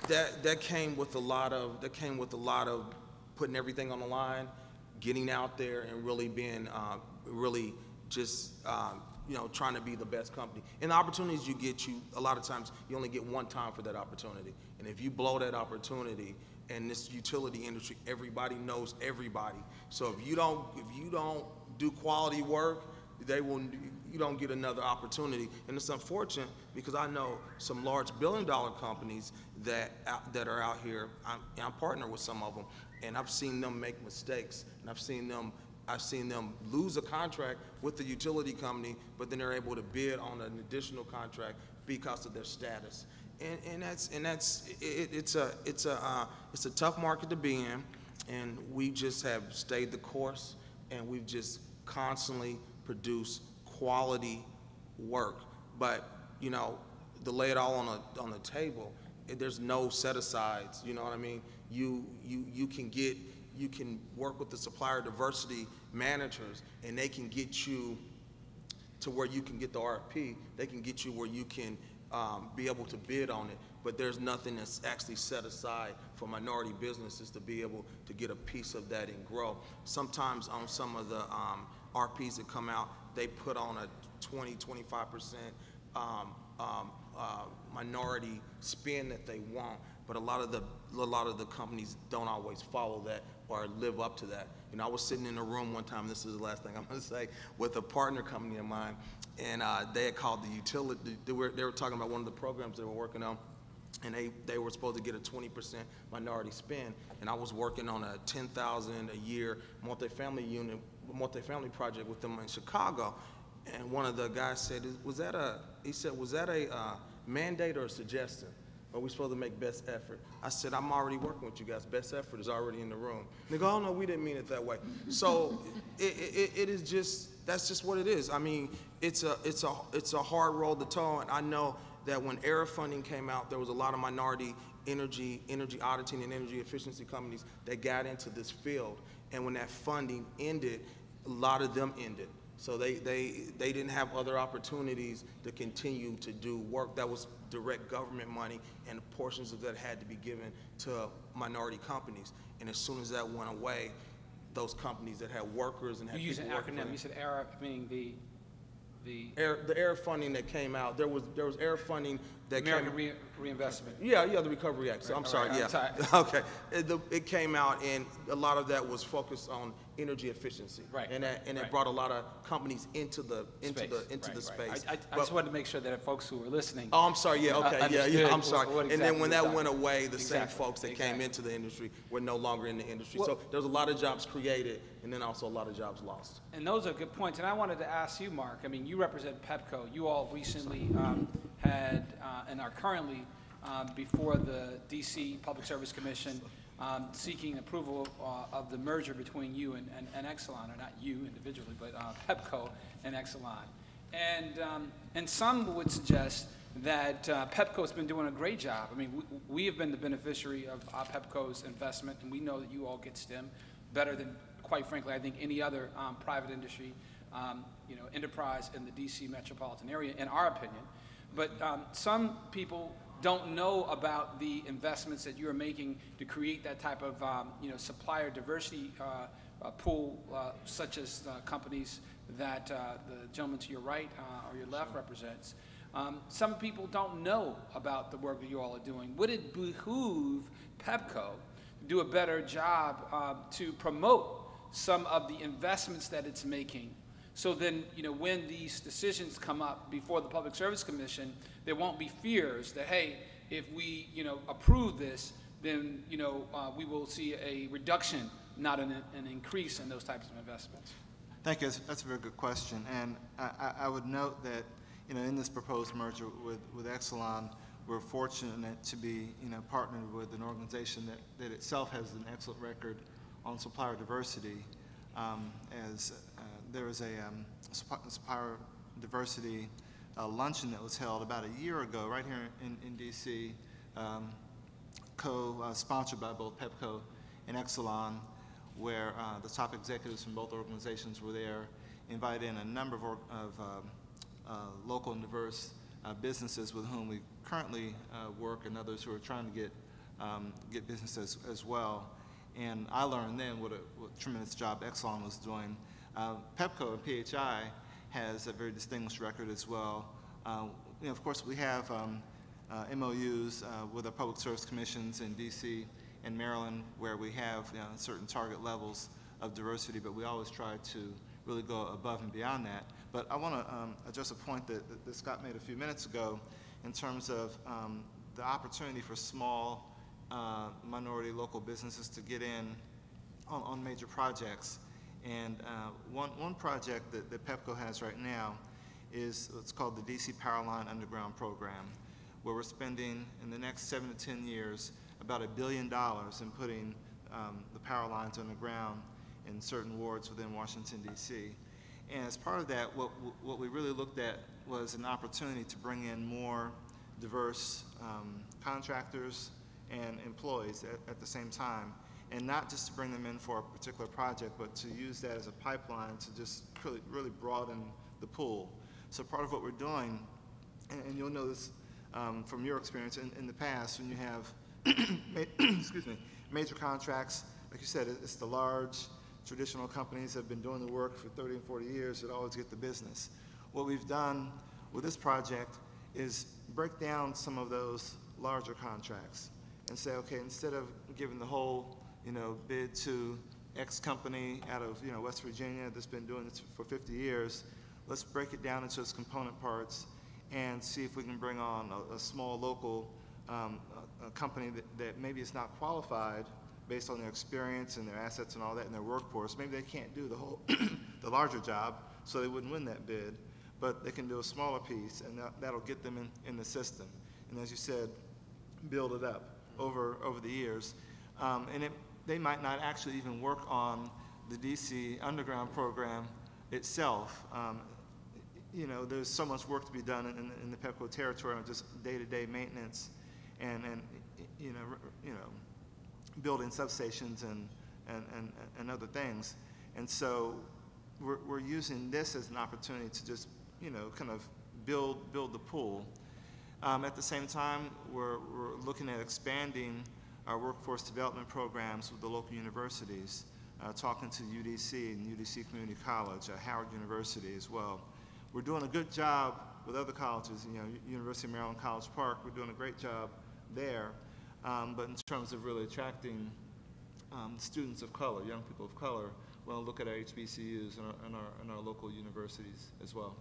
that came with a lot of putting everything on the line, getting out there, and really being really just trying to be the best company. And the opportunities you get, a lot of times you only get one time for that opportunity. And if you blow that opportunity, in this utility industry, everybody knows everybody. So if you don't do quality work, you don't get another opportunity. And it's unfortunate because I know some large billion-dollar companies that are out here. I'm partnered with some of them, and I've seen them make mistakes, and I've seen them lose a contract with the utility company, but then they're able to bid on an additional contract because of their status. And it's a tough market to be in, and we just have stayed the course, and we've just constantly produced quality work. But to lay it all on the table, there's no set-asides. You know what I mean? You can work with the supplier diversity managers, and they can get you to where you can get the RFP. They can get you where you can be able to bid on it, but there's nothing that's actually set aside for minority businesses to be able to get a piece of that and grow. Sometimes on some of the RFPs that come out, they put on a 20–25% minority spin that they want, but a lot of the companies don't always follow that or live up to that. I was sitting in a room one time, this is the last thing I'm going to say, with a partner company of mine, and they had called the utility, they were talking about one of the programs they were working on, and they were supposed to get a 20% minority spin, and I was working on a $10,000 a year multifamily project with them in Chicago, and one of the guys said, was that a mandate or a suggestion? Are we supposed to make best effort? I said, I'm already working with you guys. Best effort is already in the room. And they go, oh no, we didn't mean it that way. So it is just, that's just what it is. I mean, it's a hard road to toe, and I know that when ERA funding came out, there was a lot of minority energy auditing and energy efficiency companies that got into this field. And when that funding ended, a lot of them ended. So they didn't have other opportunities to continue to do work that was direct government money, and portions of that had to be given to minority companies. And as soon as that went away, those companies that had workers and had you people use an working for acronym. them, You said ERA, meaning the ERA funding that came out. There was ERA funding that American Reinvestment. Yeah, the Recovery Act. So I'm sorry. Right, Yeah. Okay. It came out, and a lot of that was focused on energy efficiency. Right. And it brought a lot of companies into the space. I just wanted to make sure that folks who were listening. Oh, I'm sorry. Yeah. Okay. Yeah. I'm sorry. What exactly and then when that done. went away, the same Exactly. folks that came into the industry were no longer in the industry. Well, so there's a lot of jobs created, and then also a lot of jobs lost. And those are good points. And I wanted to ask you, Mark. I mean, you represent PEPCO. You all recently had and are currently before the D.C. Public Service Commission seeking approval of the merger between you and Exelon, or not you individually, but PEPCO and Exelon. And some would suggest that PEPCO has been doing a great job. I mean, we have been the beneficiary of PEPCO's investment, and we know that you all get STEM better than, quite frankly, I think any other private industry, enterprise in the D.C. metropolitan area, in our opinion. But some people don't know about the investments that you're making to create that type of supplier diversity pool, such as companies that the gentleman to your right or your left represents. Some people don't know about the work that you all are doing. Would it behoove PEPCO to do a better job to promote some of the investments that it's making? So then, when these decisions come up before the Public Service Commission, there won't be fears that, hey, if we, approve this, then we will see a reduction, not an increase in those types of investments? Thank you. That's a very good question. And I would note that, in this proposed merger with Exelon, we're fortunate to be, partnered with an organization that itself has an excellent record on supplier diversity. There was a supplier diversity luncheon that was held about a year ago right here in D.C., co-sponsored by both PEPCO and Exelon, where the top executives from both organizations were there, invited in a number of local and diverse businesses with whom we currently work, and others who are trying to get business as well. And I learned then what a tremendous job Exelon was doing. PEPCO and PHI has a very distinguished record as well. Of course, we have MOUs with our public service commissions in D.C. and Maryland, where we have certain target levels of diversity, but we always try to really go above and beyond that. But I want to address a point that Scott made a few minutes ago in terms of the opportunity for small minority local businesses to get in on major projects. And one project that PEPCO has right now is what's called the DC Powerline Underground Program, where we're spending in the next 7 to 10 years about $1 billion in putting the power lines on the ground in certain wards within Washington, D.C. And as part of that, what we really looked at was an opportunity to bring in more diverse contractors and employees at the same time, and not just to bring them in for a particular project, but to use that as a pipeline to just really broaden the pool. So part of what we're doing, and you'll know this from your experience in the past, when you have excuse me, major contracts, like you said, it's the large traditional companies that have been doing the work for 30 and 40 years that always get the business. What we've done with this project is break down some of those larger contracts and say, okay, instead of giving the whole bid to X company out of West Virginia that's been doing this for 50 years, let's break it down into its component parts and see if we can bring on a small local a company that maybe is not qualified based on their experience and their assets and all that and their workforce. Maybe they can't do the whole the larger job, so they wouldn't win that bid, but they can do a smaller piece, and that'll get them in the system. And as you said, build it up over the years. And they might not actually even work on the DC underground program itself. There's so much work to be done in the PEPCO territory on just day-to-day maintenance and building substations and other things. And so we're using this as an opportunity to just kind of build the pool. At the same time, we're looking at expanding our workforce development programs with the local universities, talking to UDC and UDC Community College, Howard University as well. We're doing a good job with other colleges, University of Maryland, College Park, we're doing a great job there. But in terms of really attracting students of color, young people of color, we'll look at our HBCUs and our local universities as well.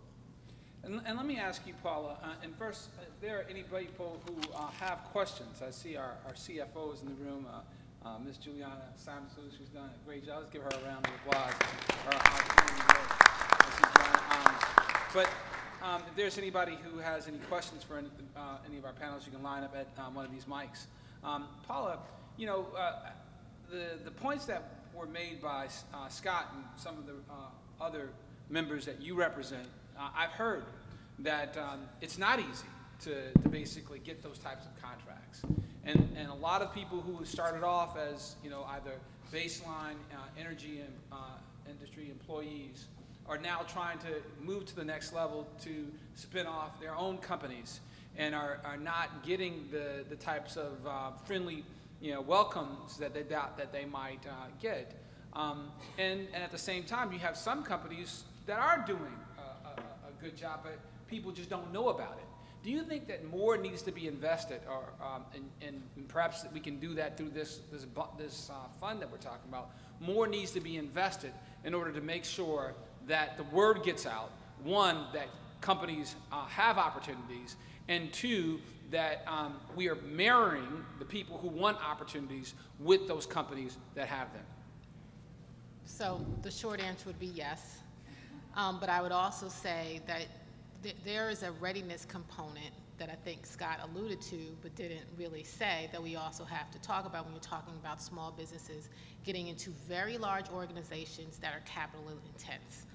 And let me ask you, Paula, and first, if there are any people who have questions, I see our CFO is in the room, Ms. Juliana Simons, who's done a great job. Let's give her a round of applause. But if there's anybody who has any questions for any of our panelists, you can line up at one of these mics. Paula, the points that were made by Scott and some of the other members that you represent, I've heard that it's not easy to basically get those types of contracts. And a lot of people who started off as either baseline energy and industry employees are now trying to move to the next level to spin off their own companies and are not getting the types of friendly welcomes that they might get. And at the same time, you have some companies that are doing a good job, but people just don't know about it. Do you think that more needs to be invested, or and perhaps we can do that through this fund that we're talking about? More needs to be invested in order to make sure that the word gets out. One, that companies have opportunities, and two, that we are marrying the people who want opportunities with those companies that have them? So the short answer would be yes. But I would also say that there is a readiness component that I think Scott alluded to but didn't really say that we also have to talk about when you're talking about small businesses getting into very large organizations that are capital intense.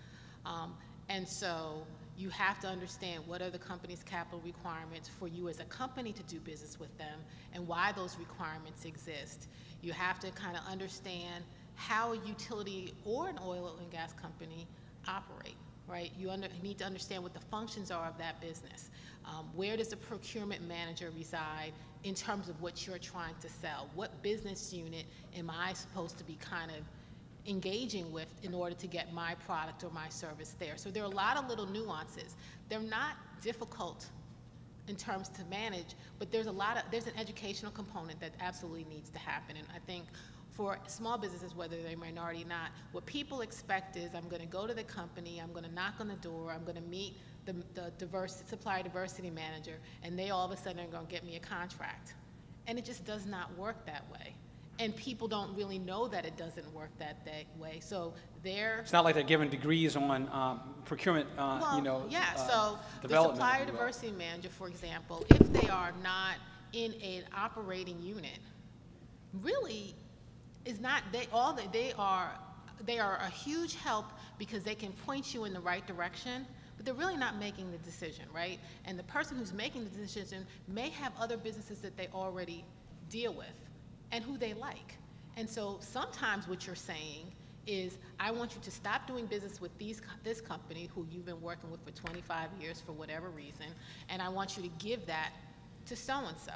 And so you have to understand what are the company's capital requirements for you as a company to do business with them and why those requirements exist. You have to kind of understand how a utility or an oil and gas company operate, right? You need to understand what the functions are of that business. Where does the procurement manager reside in terms of what you're trying to sell? What business unit am I supposed to be kind of engaging with in order to get my product or my service there? So there are a lot of little nuances. They're not difficult in terms to manage, but there's an educational component that absolutely needs to happen. And I think for small businesses, whether they're minority or not, what people expect is I'm going to go to the company, I'm going to knock on the door, I'm going to meet the supplier diversity manager, and they all of a sudden are going to get me a contract. And it just does not work that way. And people don't really know that it doesn't work that way. So it's not like they're given degrees on procurement, so the supplier diversity manager, for example, if they are not in an operating unit, really is not, they are a huge help because they can point you in the right direction, but they're really not making the decision, right? And the person who's making the decision may have other businesses that they already deal with and who they like. And so sometimes what you're saying is, I want you to stop doing business with this company who you've been working with for 25 years for whatever reason, and I want you to give that to so-and-so.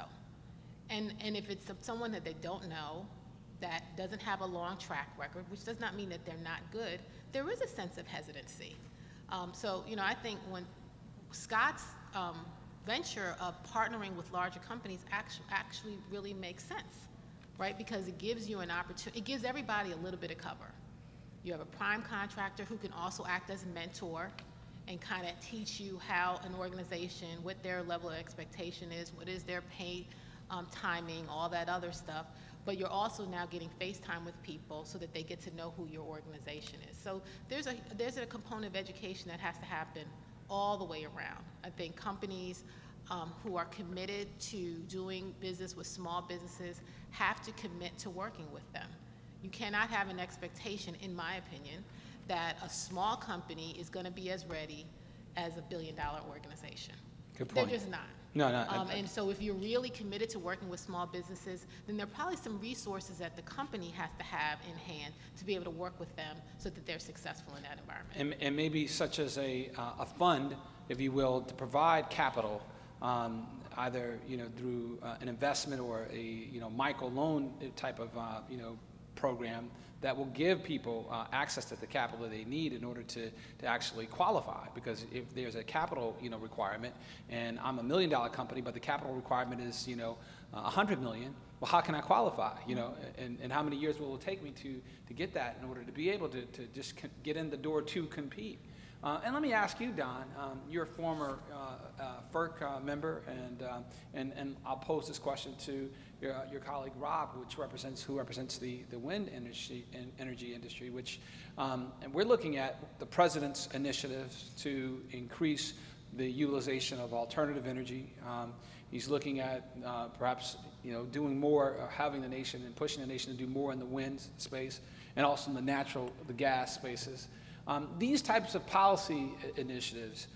And if it's someone that they don't know, that doesn't have a long track record, which does not mean that they're not good, there is a sense of hesitancy. So, I think when Scott's venture of partnering with larger companies actually really makes sense, right? Because it gives you an opportunity, it gives everybody a little bit of cover. You have a prime contractor who can also act as a mentor and kind of teach you how an organization, what their level of expectation is, what is their pay timing, all that other stuff. But you're also now getting face time with people so that they get to know who your organization is. So there's a component of education that has to happen all the way around. I think companies who are committed to doing business with small businesses have to commit to working with them. You cannot have an expectation, in my opinion, that a small company is going to be as ready as a billion-dollar organization. Good point. They're just not. No. And so if you're really committed to working with small businesses, then there are probably some resources that the company has to have in hand to be able to work with them so that they're successful in that environment. And maybe such as a fund, if you will, to provide capital, either through an investment or a micro loan type of program that will give people access to the capital that they need in order to actually qualify. Because if there's a capital requirement, and I'm $1 million company, but the capital requirement is $100 million, well, how can I qualify? And how many years will it take me to get that in order to be able to just get in the door to compete? And let me ask you, Don, you're a former FERC member, and I'll pose this question to your colleague Rob, who represents the wind energy industry, which and we're looking at the president's initiatives to increase the utilization of alternative energy. He's looking at perhaps doing more, having the nation and pushing the nation to do more in the wind space and also in the gas spaces. These types of policy initiatives,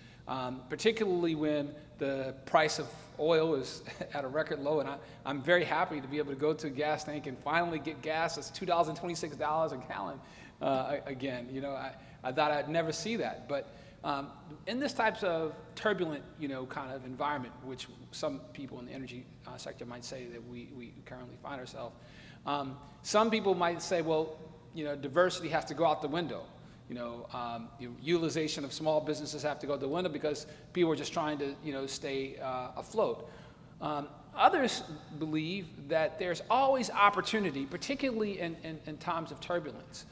particularly when the price of oil is at a record low, and I'm very happy to be able to go to a gas tank and finally get gas that's $2.26 a gallon again. I thought I'd never see that, but in this types of turbulent, kind of environment, which some people in the energy sector might say that we currently find ourselves, some people might say, well, diversity has to go out the window. Utilization of small businesses have to go out the window because people are just trying to, stay afloat. Others believe that there's always opportunity, particularly in times of turbulence.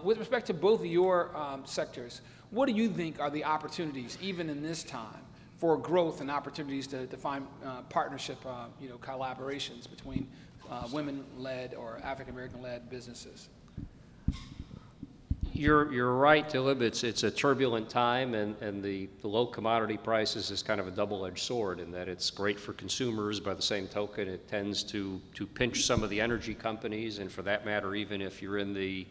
With respect to both of your sectors, what do you think are the opportunities, even in this time, for growth and opportunities to find partnership, collaborations between women-led or African-American-led businesses. You're right, Dilib. It's a turbulent time, and the low commodity prices is kind of a double-edged sword in that it's great for consumers. By the same token, it tends to pinch some of the energy companies, and for that matter, even if you're in the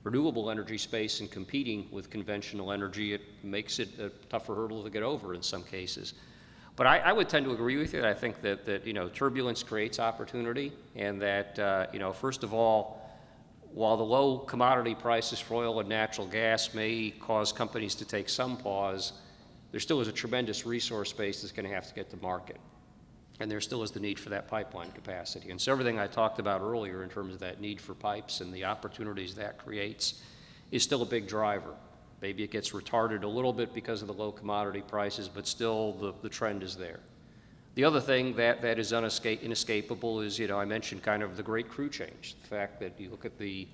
renewable energy space and competing with conventional energy, it makes it a tougher hurdle to get over in some cases. But I would tend to agree with you. I think that turbulence creates opportunity, and that first of all, while the low commodity prices for oil and natural gas may cause companies to take some pause, there still is a tremendous resource base that's going to have to get to market. And there still is the need for that pipeline capacity. And so everything I talked about earlier in terms of that need for pipes and the opportunities that creates is still a big driver. Maybe it gets retarded a little bit because of the low commodity prices, but still the trend is there. The other thing that is inescapable is, I mentioned kind of the great crew change. The fact that you look at the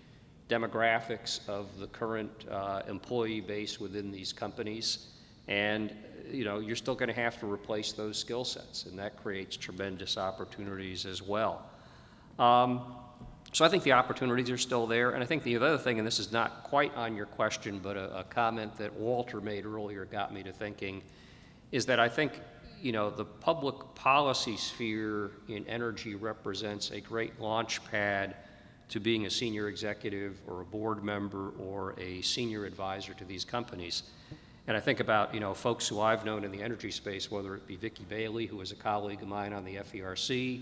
demographics of the current employee base within these companies, and you're still going to have to replace those skill sets, and that creates tremendous opportunities as well. So I think the opportunities are still there, and I think the other thing, and this is not quite on your question, but a comment that Walter made earlier got me to thinking, is that I think the public policy sphere in energy represents a great launch pad to being a senior executive or a board member or a senior advisor to these companies. And I think about, folks who I've known in the energy space, whether it be Vicki Bailey, who was a colleague of mine on the FERC,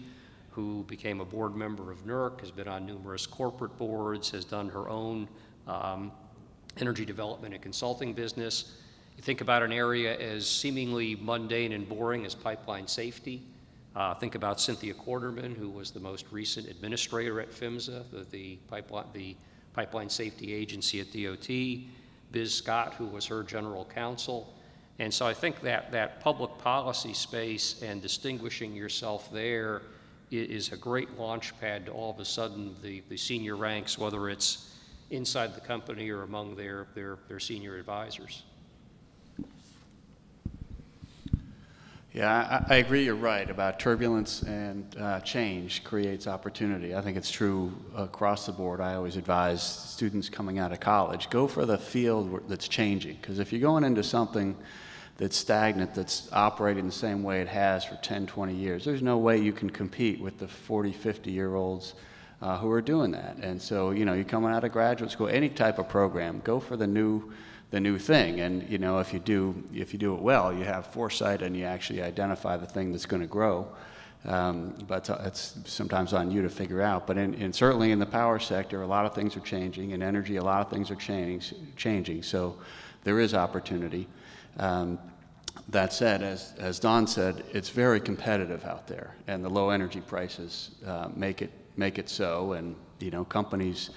who became a board member of NERC, has been on numerous corporate boards, has done her own energy development and consulting business. You think about an area as seemingly mundane and boring as pipeline safety. Think about Cynthia Quarterman, who was the most recent administrator at PHMSA, the pipeline safety agency at DOT. Biz Scott, who was her general counsel. And so I think that public policy space and distinguishing yourself there is a great launch pad to all of a sudden the senior ranks, whether it's inside the company or among their senior advisors. Yeah, I agree, you're right about turbulence and change creates opportunity. I think it's true across the board. I always advise students coming out of college, go for the field that's changing, because if you're going into something that's stagnant, that's operating the same way it has for 10, 20 years, there's no way you can compete with the 40, 50-year-olds who are doing that. And so, you're coming out of graduate school, any type of program, go for the new thing. And if you do it well, you have foresight and you actually identify the thing that's going to grow. But it's sometimes on you to figure out. But certainly in the power sector, a lot of things are changing. In energy, a lot of things are changing. So there is opportunity. That said, as Don said, it's very competitive out there, and the low energy prices make it so. And companies.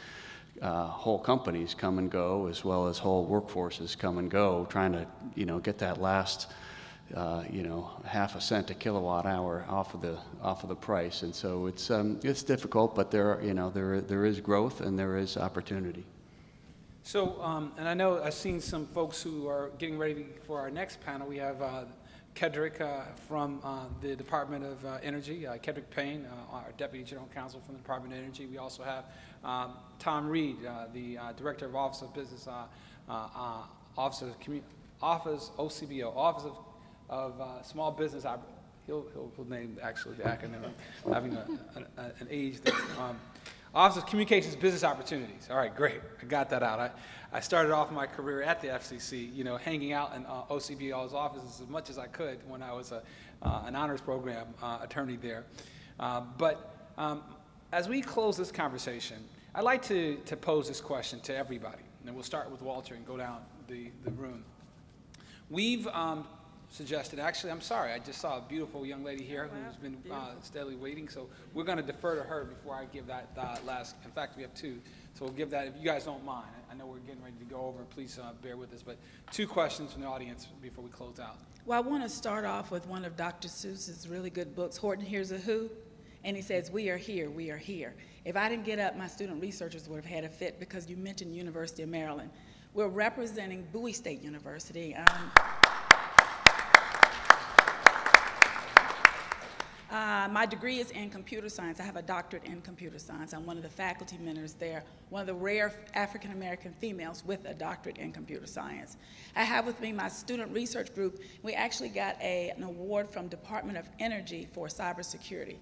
Whole companies come and go, as well as whole workforces come and go, trying to, get that last, half a cent a kilowatt hour off of the price. And so it's difficult, but there is growth and there is opportunity. So, and I know I've seen some folks who are getting ready for our next panel. We have Kedrick from the Department of Energy, Kedrick Payne, our Deputy General Counsel from the Department of Energy. We also have Tom Reed, the Director of Office of Business, Office OCBO, Office of Small Business. He'll name actually the acronym. I'm having an age there. Office of Communications Business Opportunities. All right, great. I got that out. I started off my career at the FCC, hanging out in OCBO's offices as much as I could when I was an honors program attorney there. But as we close this conversation, I'd like to pose this question to everybody. And we'll start with Walter and go down the room. We've suggested, actually, I'm sorry, I just saw a beautiful young lady here who's been steadily waiting, so we're going to defer to her before I give that last. In fact, we have two, so we'll give that, if you guys don't mind. I know we're getting ready to go over, please bear with us, but two questions from the audience before we close out. Well, I want to start off with one of Dr. Seuss's really good books, Horton Hears a Who, and he says, we are here, we are here. If I didn't get up, my student researchers would have had a fit because you mentioned University of Maryland. We're representing Bowie State University. My degree is in computer science. I have a doctorate in computer science. I'm one of the faculty mentors there, one of the rare African-American females with a doctorate in computer science. I have with me my student research group. We actually got an award from Department of Energy for cybersecurity.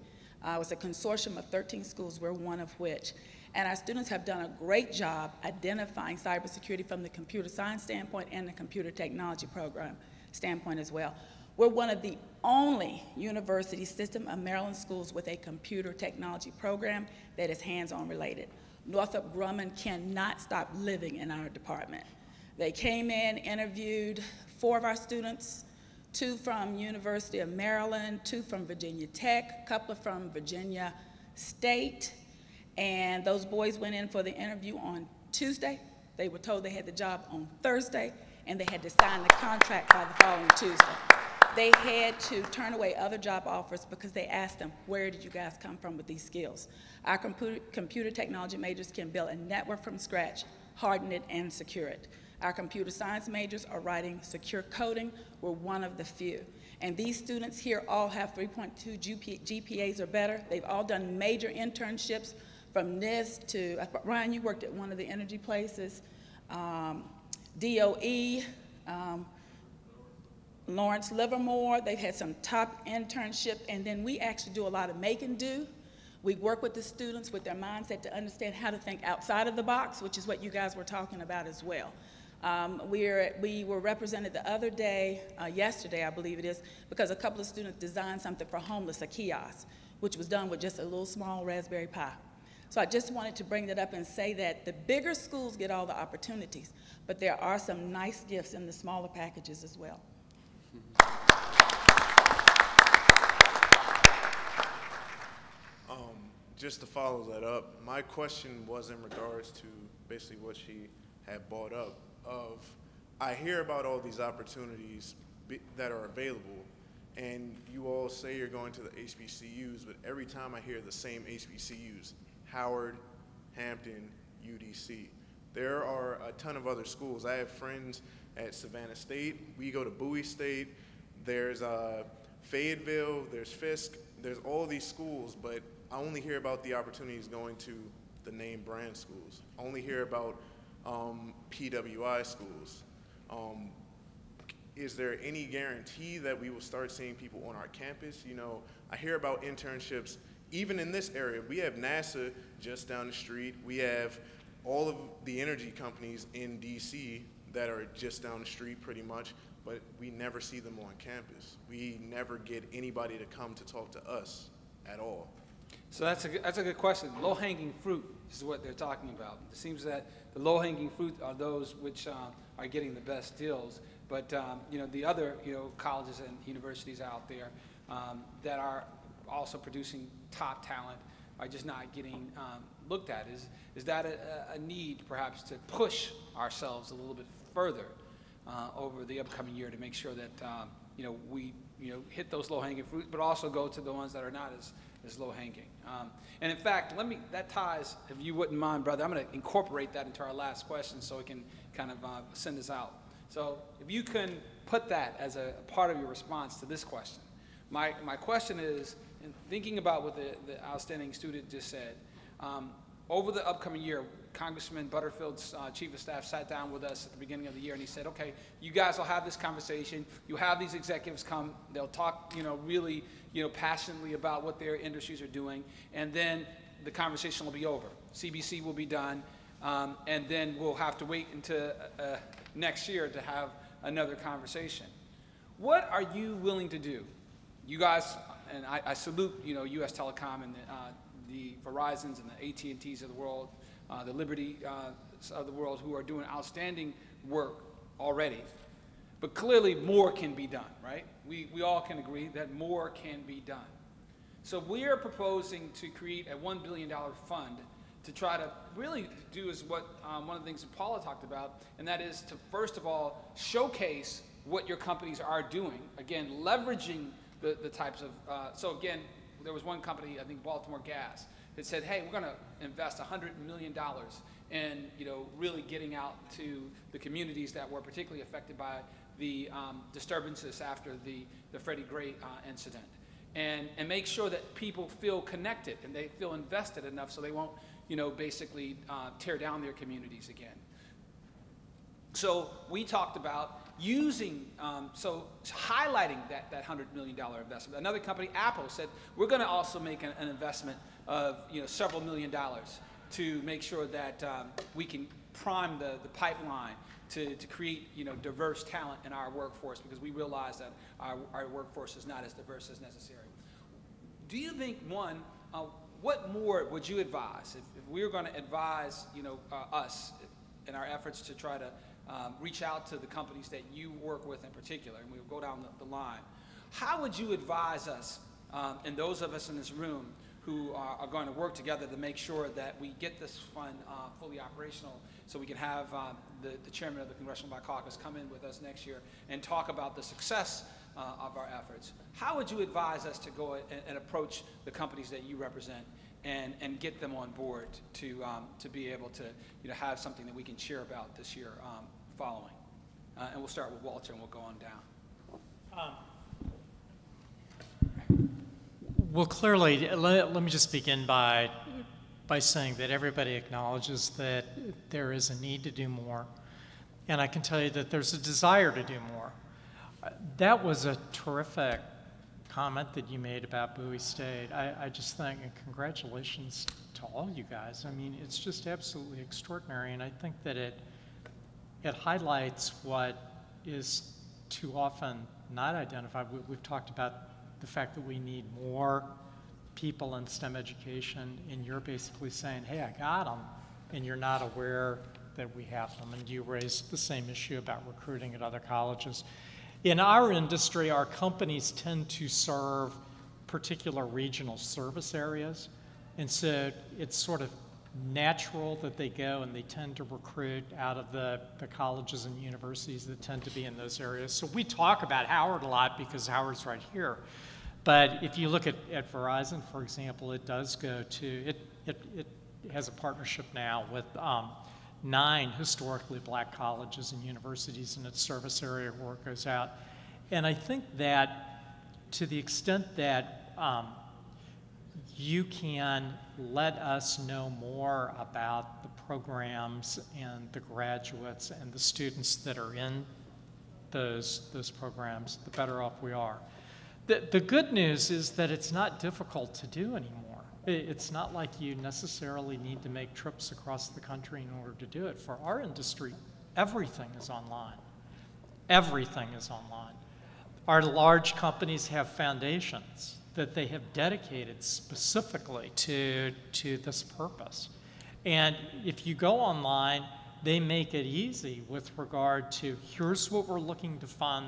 It was a consortium of 13 schools, we're one of which. And our students have done a great job identifying cybersecurity from the computer science standpoint and the computer technology program standpoint as well. We're one of the only university system of Maryland schools with a computer technology program that is hands-on related. Northrop Grumman cannot stop living in our department. They came in, interviewed 4 of our students, 2 from University of Maryland, 2 from Virginia Tech, a couple from Virginia State, and those boys went in for the interview on Tuesday. They were told they had the job on Thursday, and they had to sign the contract by the following Tuesday. They had to turn away other job offers because they asked them, where did you guys come from with these skills? Our computer technology majors can build a network from scratch, harden it, and secure it. Our computer science majors are writing secure coding. We're one of the few. And these students here all have 3.2 GPAs or better. They've all done major internships from NIST to, Ryan, you worked at one of the energy places, DOE, Lawrence Livermore. They've had some top internship, and then we actually do a lot of make and do. We work with the students with their mindset to understand how to think outside of the box, which is what you guys were talking about as well. We were represented the other day, yesterday I believe it is, because a couple of students designed something for homeless, a kiosk, which was done with just a little small Raspberry Pi. So I just wanted to bring that up and say that the bigger schools get all the opportunities, but there are some nice gifts in the smaller packages as well. Just to follow that up, my question was in regards to basically what she had brought up of, I hear about all these opportunities that are available, and you all say you're going to the HBCUs, but every time I hear the same HBCUs, Howard, Hampton, UDC. There are a ton of other schools. I have friends at Savannah State. We go to Bowie State. There's Fayetteville, there's Fisk. There's all these schools, but I only hear about the opportunities going to the name brand schools. I only hear about PWI schools. Is there any guarantee that we will start seeing people on our campus? You know, I hear about internships even in this area. We have NASA just down the street. We have all of the energy companies in DC that are just down the street pretty much, but we never see them on campus. We never get anybody to come to talk to us at all. So that's a good question. Low-hanging fruit is what they're talking about. It seems that the low-hanging fruit are those which are getting the best deals. But you know, the other colleges and universities out there that are also producing top talent are just not getting looked at. Is that a need perhaps to push ourselves a little bit further over the upcoming year to make sure that we hit those low-hanging fruit, but also go to the ones that are not as low-hanging. And in fact, that ties, if you wouldn't mind, brother, I'm going to incorporate that into our last question so we can kind of send this out. So if you can put that as a part of your response to this question. My question is, in thinking about what the outstanding student just said, over the upcoming year, Congressman Butterfield's chief of staff sat down with us at the beginning of the year and he said, okay, you guys will have this conversation, you have these executives come, they'll talk really passionately about what their industries are doing, and then the conversation will be over. CBC will be done, and then we'll have to wait until next year to have another conversation. What are you willing to do? You guys, and I salute U.S. Telecom and the Verizons and the AT&Ts of the world, the Liberty of the world, who are doing outstanding work already. But clearly more can be done, right? We all can agree that more can be done. So we are proposing to create a $1 billion fund to try to really do is what one of the things that Paula talked about, and that is to first of all showcase what your companies are doing. Again, leveraging the types of, so again, there was one company, I think Baltimore Gas, that said, hey, we're going to invest $100 million in really getting out to the communities that were particularly affected by the disturbances after the Freddie Gray incident. and make sure that people feel connected and they feel invested enough so they won't, basically tear down their communities again. So we talked about using, highlighting that $100 million investment. Another company, Apple, said we're going to also make an investment of several $1 million to make sure that we can prime the pipeline to create diverse talent in our workforce, because we realize that our workforce is not as diverse as necessary. Do you think, one, what more would you advise if we were going to advise us in our efforts to try to reach out to the companies that you work with in particular, and we'll go down the line? How would you advise us, and those of us in this room who are going to work together to make sure that we get this fund fully operational, so we can have the chairman of the Congressional Black Caucus come in with us next year and talk about the success of our efforts? How would you advise us to go and approach the companies that you represent and get them on board to be able to have something that we can cheer about this year following? And we'll start with Walter and we'll go on down. Well, clearly, let me just begin by saying that everybody acknowledges that there is a need to do more. And I can tell you that there's a desire to do more. That was a terrific comment that you made about Bowie State. I just think, and congratulations to all you guys. I mean, it's just absolutely extraordinary. And I think that it highlights what is too often not identified. We've talked about the fact that we need more people in STEM education, and you're basically saying, hey, I got them, and you're not aware that we have them. And you raised the same issue about recruiting at other colleges. In our industry, our companies tend to serve particular regional service areas, and so it's sort of natural that they go and they tend to recruit out of the colleges and universities that tend to be in those areas. So we talk about Howard a lot because Howard's right here. But if you look at Verizon, for example, it does go to, it has a partnership now with 9 historically black colleges and universities in its service area where it goes out. And I think that to the extent that you can let us know more about the programs and the graduates and the students that are in those programs, the better off we are. The good news is that it's not difficult to do anymore. It's not like you necessarily need to make trips across the country in order to do it. For our industry, everything is online. Everything is online. Our large companies have foundations that they have dedicated specifically to this purpose. And if you go online, they make it easy with regard to, here's what we're looking to fund,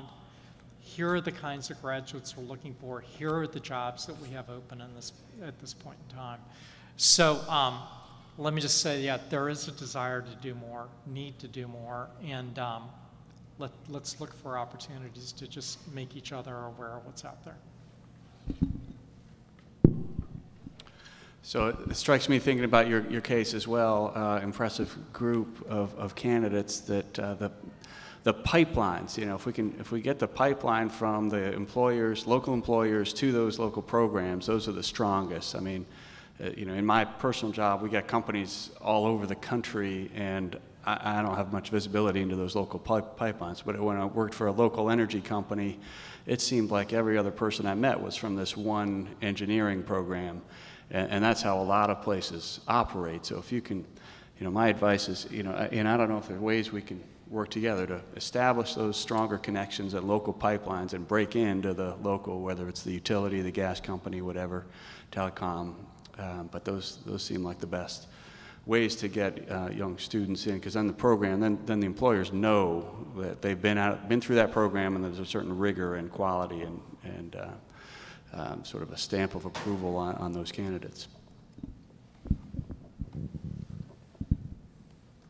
here are the kinds of graduates we're looking for, here are the jobs that we have open at this point in time. So let me just say, yeah, there is a desire to do more, need to do more, and let's look for opportunities to just make each other aware of what's out there. So it strikes me, thinking about your case as well, impressive group of candidates, that the pipelines, if we get the pipeline from the employers, local employers, to those local programs, those are the strongest. I mean, in my personal job, we got companies all over the country, and I don't have much visibility into those local pipelines. But when I worked for a local energy company, it seemed like every other person I met was from this one engineering program. And that's how a lot of places operate. So if you can, my advice is, and I don't know if there are ways we can work together to establish those stronger connections at local pipelines and break into the local, whether it's the utility, the gas company, whatever, telecom. But those seem like the best ways to get young students in, because then the program, then the employers know that they've been through that program, and there's a certain rigor and quality and sort of a stamp of approval on those candidates.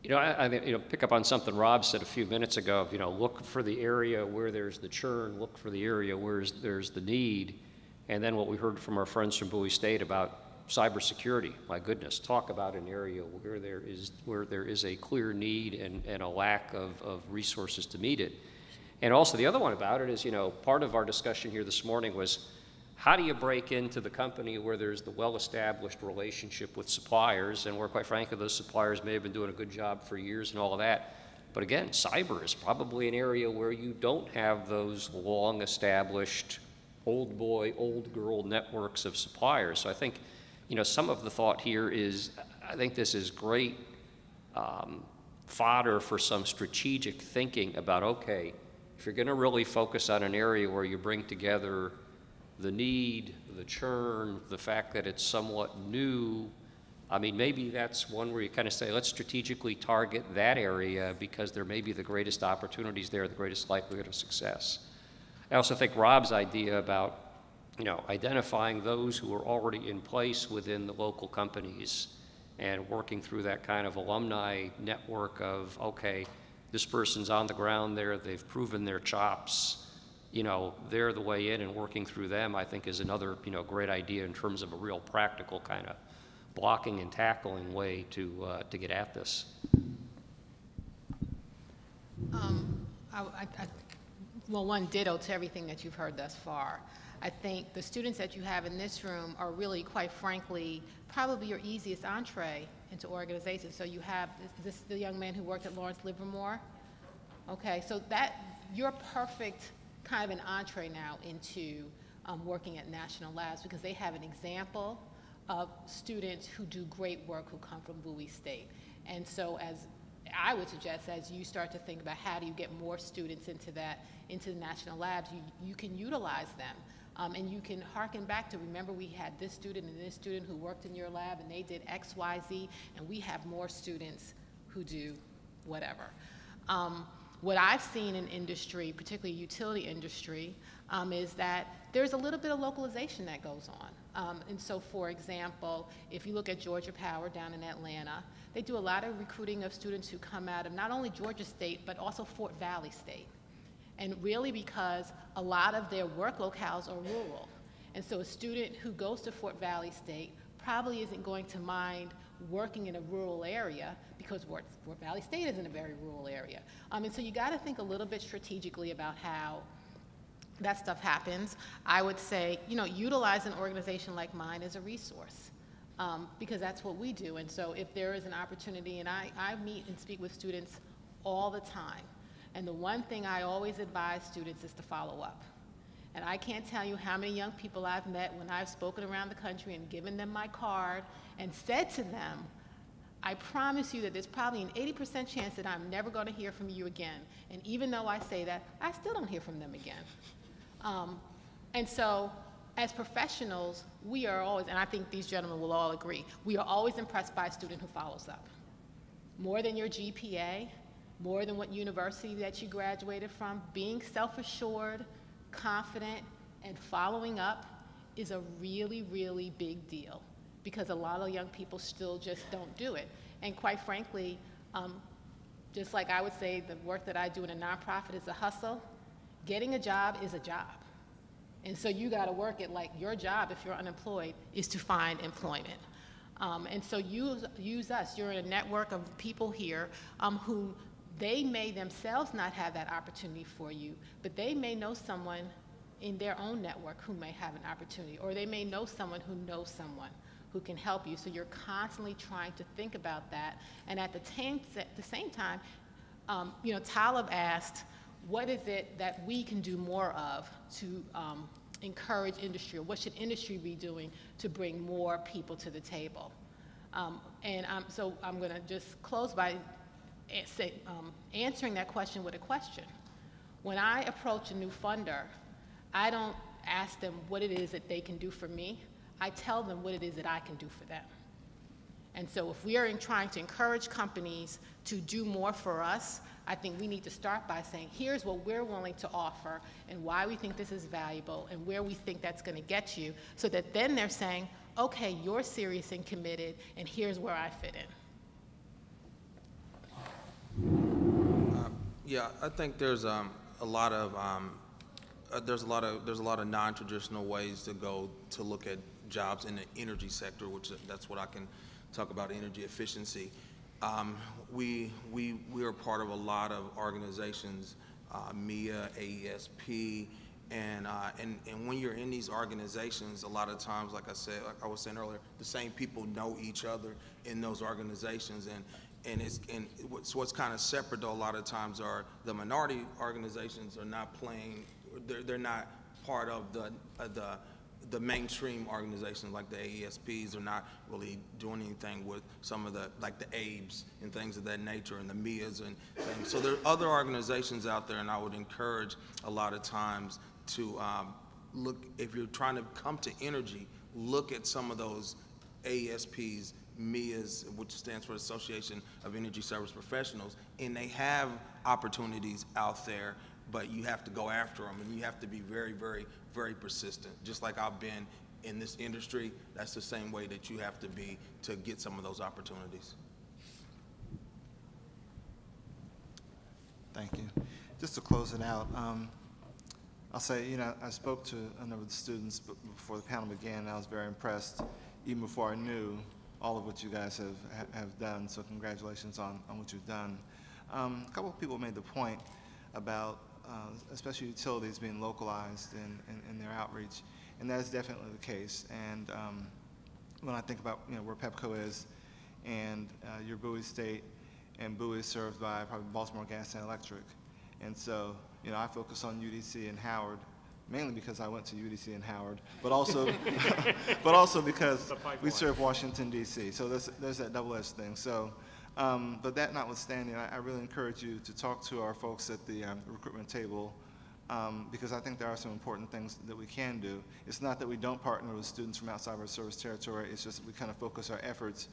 I pick up on something Rob said a few minutes ago. Look for the area where there's the churn. Look for the area where there's the need, and then what we heard from our friends from Bowie State about cybersecurity. My goodness, talk about an area where there is a clear need and a lack of resources to meet it. And also the other one about it is, part of our discussion here this morning was how do you break into the company where there's the well-established relationship with suppliers, and where, quite frankly, those suppliers may have been doing a good job for years and all of that. But again, cyber is probably an area where you don't have those long-established old boy, old girl networks of suppliers. So I think, you know, some of the thought here is, I think this is great fodder for some strategic thinking about, okay, if you're going to really focus on an area where you bring together the need, the churn, the fact that it's somewhat new, I mean, maybe that's one where you kind of say, let's strategically target that area because there may be the greatest opportunities there, the greatest likelihood of success. I also think Rob's idea about, you know, identifying those who are already in place within the local companies and working through that kind of alumni network of, okay, this person's on the ground there, they've proven their chops, you know, they're the way in, and working through them, I think, is another, you know, great idea in terms of a real practical kind of blocking and tackling way to get at this. Well, one, ditto to everything that you've heard thus far. I think the students that you have in this room are really, quite frankly, probably your easiest entree into organizations. So you have, is this the young man who worked at Lawrence Livermore? Okay, so that, you're perfect kind of an entree now into working at national labs, because they have an example of students who do great work who come from Bowie State. And so, as I would suggest, as you start to think about how do you get more students into the national labs, you can utilize them. And you can harken back to, remember, we had this student and this student who worked in your lab and they did X, Y, Z, and we have more students who do whatever. What I've seen in industry, particularly utility industry, is that there's a little bit of localization that goes on. And so, for example, if you look at Georgia Power down in Atlanta, they do a lot of recruiting of students who come out of not only Georgia State, but also Fort Valley State. And really because a lot of their work locales are rural. And so a student who goes to Fort Valley State probably isn't going to mind working in a rural area, because Fort Valley State is in a very rural area. And so you got to think a little bit strategically about how that stuff happens. I would say, you know, utilize an organization like mine as a resource, because that's what we do. And so if there is an opportunity, and I meet and speak with students all the time, and the one thing I always advise students is to follow up. And I can't tell you how many young people I've met when I've spoken around the country and given them my card and said to them, I promise you that there's probably an 80% chance that I'm never going to hear from you again. And even though I say that, I still don't hear from them again. And so, as professionals, we are always, and I think these gentlemen will all agree, we are always impressed by a student who follows up. More than your GPA, more than what university that you graduated from, being self-assured, confident, and following up is a really, really big deal, because a lot of young people still just don't do it. And quite frankly, just like I would say the work that I do in a nonprofit is a hustle, getting a job is a job. And so you gotta work at, like, your job, if you're unemployed, is to find employment. And so use us. You're in a network of people here who they may themselves not have that opportunity for you, but they may know someone in their own network who may have an opportunity, or they may know someone who knows someone who can help you. So you're constantly trying to think about that. And at the same time, you know, Talib asked, what is it that we can do more of to encourage industry, or what should industry be doing to bring more people to the table? So I'm gonna just close by answering that question with a question. When I approach a new funder, I don't ask them what it is that they can do for me. I tell them what it is that I can do for them. And so if we are trying to encourage companies to do more for us, I think we need to start by saying, here's what we're willing to offer and why we think this is valuable and where we think that's going to get you, so that then they're saying, okay, you're serious and committed, and here's where I fit in. Yeah, I think there's a lot of non-traditional ways to go to look at jobs in the energy sector, which that's what I can talk about, energy efficiency. We are part of a lot of organizations, MIA, AESP, And when you're in these organizations, a lot of times, like I was saying earlier, the same people know each other in those organizations, and what's kind of separate though a lot of times are the minority organizations are not playing, they're not part of the mainstream organizations like the AESPs are not really doing anything with some of the, like the ABES and things of that nature, and the MIAs and things. So there are other organizations out there, and I would encourage a lot of times to look, if you're trying to come to energy, look at some of those AESPs, MIAs, which stands for Association of Energy Service Professionals, and they have opportunities out there, but you have to go after them, and you have to be very, very, very persistent. Just like I've been in this industry, that's the same way that you have to be to get some of those opportunities. Thank you. Just to close it out, I'll say, you know, I spoke to a number of the students before the panel began, and I was very impressed, even before I knew all of what you guys have done, so congratulations on what you've done. A couple of people made the point about especially utilities being localized in their outreach, and that is definitely the case. And when I think about, you know, where PEPCO is, and your Bowie State, and Bowie is served by probably Baltimore Gas and Electric, and so, you know, I focus on UDC and Howard, mainly because I went to UDC and Howard, but also, but also because we serve Washington, D.C. So there's that double-edged thing. So, but that notwithstanding, I really encourage you to talk to our folks at the recruitment table, because I think there are some important things that we can do. It's not that we don't partner with students from outside of our service territory. It's just that we kind of focus our efforts,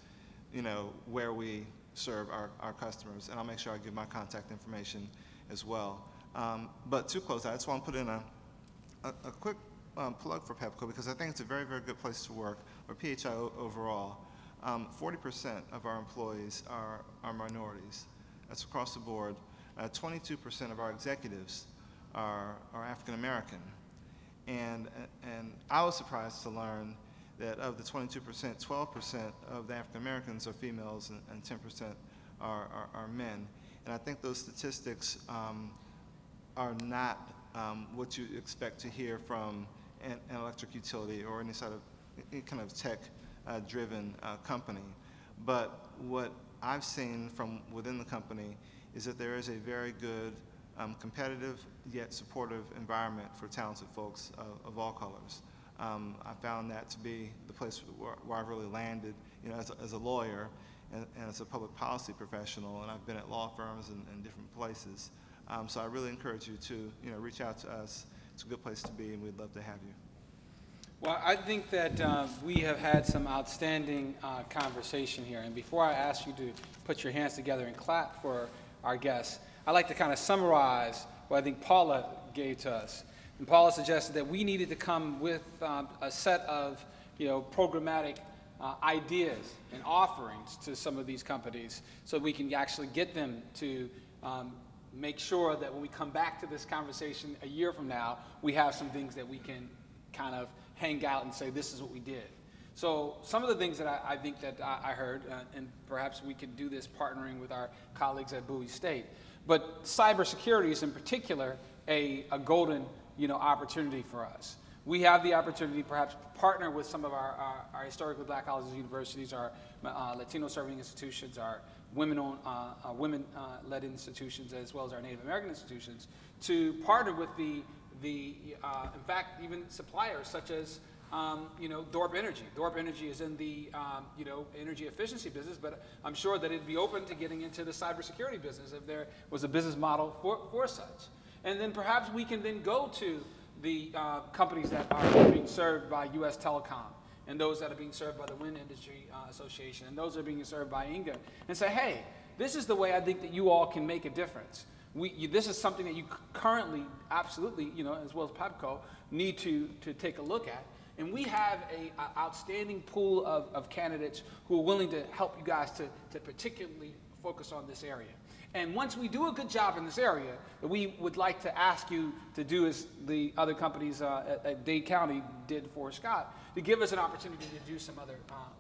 you know, where we serve our customers. And I'll make sure I give my contact information as well. But to close out, I just want to put in a quick plug for PEPCO, because I think it's a very, very good place to work, or PHI overall. 40% of our employees are minorities. That's across the board. 22% of our executives are African American. And I was surprised to learn that of the 22%, 12% of the African Americans are females, and 10% are men. And I think those statistics are not what you expect to hear from an electric utility or any kind of tech-driven company. But what I've seen from within the company is that there is a very good, competitive yet supportive environment for talented folks of all colors. I found that to be the place where I've really landed, you know, as a lawyer and as a public policy professional, and I've been at law firms and different places. So I really encourage you to, you know, reach out to us. It's a good place to be, and we'd love to have you. Well, I think that we have had some outstanding conversation here. And before I ask you to put your hands together and clap for our guests, I'd like to kind of summarize what I think Paula gave to us. And Paula suggested that we needed to come with a set of, you know, programmatic ideas and offerings to some of these companies so we can actually get them to make sure that when we come back to this conversation a year from now, we have some things that we can kind of hang out and say, this is what we did. So some of the things that I think that I heard, and perhaps we could do this partnering with our colleagues at Bowie State, but cybersecurity is in particular a golden, you know, opportunity for us. We have the opportunity perhaps to partner with some of our historically black colleges and universities, our Latino serving institutions, our women-led institutions, as well as our Native American institutions, to partner with in fact, even suppliers such as, you know, Dorp Energy. Dorp Energy is in the, you know, energy efficiency business, but I'm sure that it'd be open to getting into the cybersecurity business if there was a business model for such. And then perhaps we can then go to the companies that are being served by U.S. Telecom, and those that are being served by the Wind Industry Association, and those that are being served by INGA, and say, hey, this is the way I think that you all can make a difference. This is something that you currently, absolutely, you know, as well as PEPCO, need to take a look at. And we have an outstanding pool of candidates who are willing to help you guys to particularly focus on this area. And once we do a good job in this area, we would like to ask you to do as the other companies at Dade County did for Scott, to give us an opportunity to do some other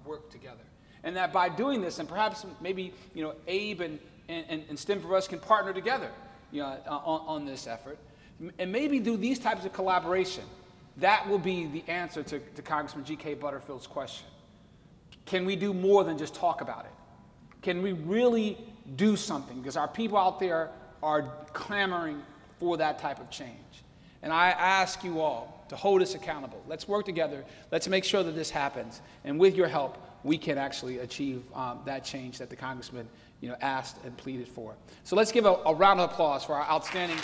work together. And that by doing this, and perhaps maybe, you know, Abe and STEM4US can partner together, you know, on this effort, and maybe do these types of collaboration. That will be the answer to Congressman G.K. Butterfield's question. Can we do more than just talk about it? Can we really do something? Because our people out there are clamoring for that type of change. And I ask you all to hold us accountable. Let's work together. Let's make sure that this happens. And with your help, we can actually achieve that change that the Congressman asked and pleaded for. So let's give a round of applause for our outstanding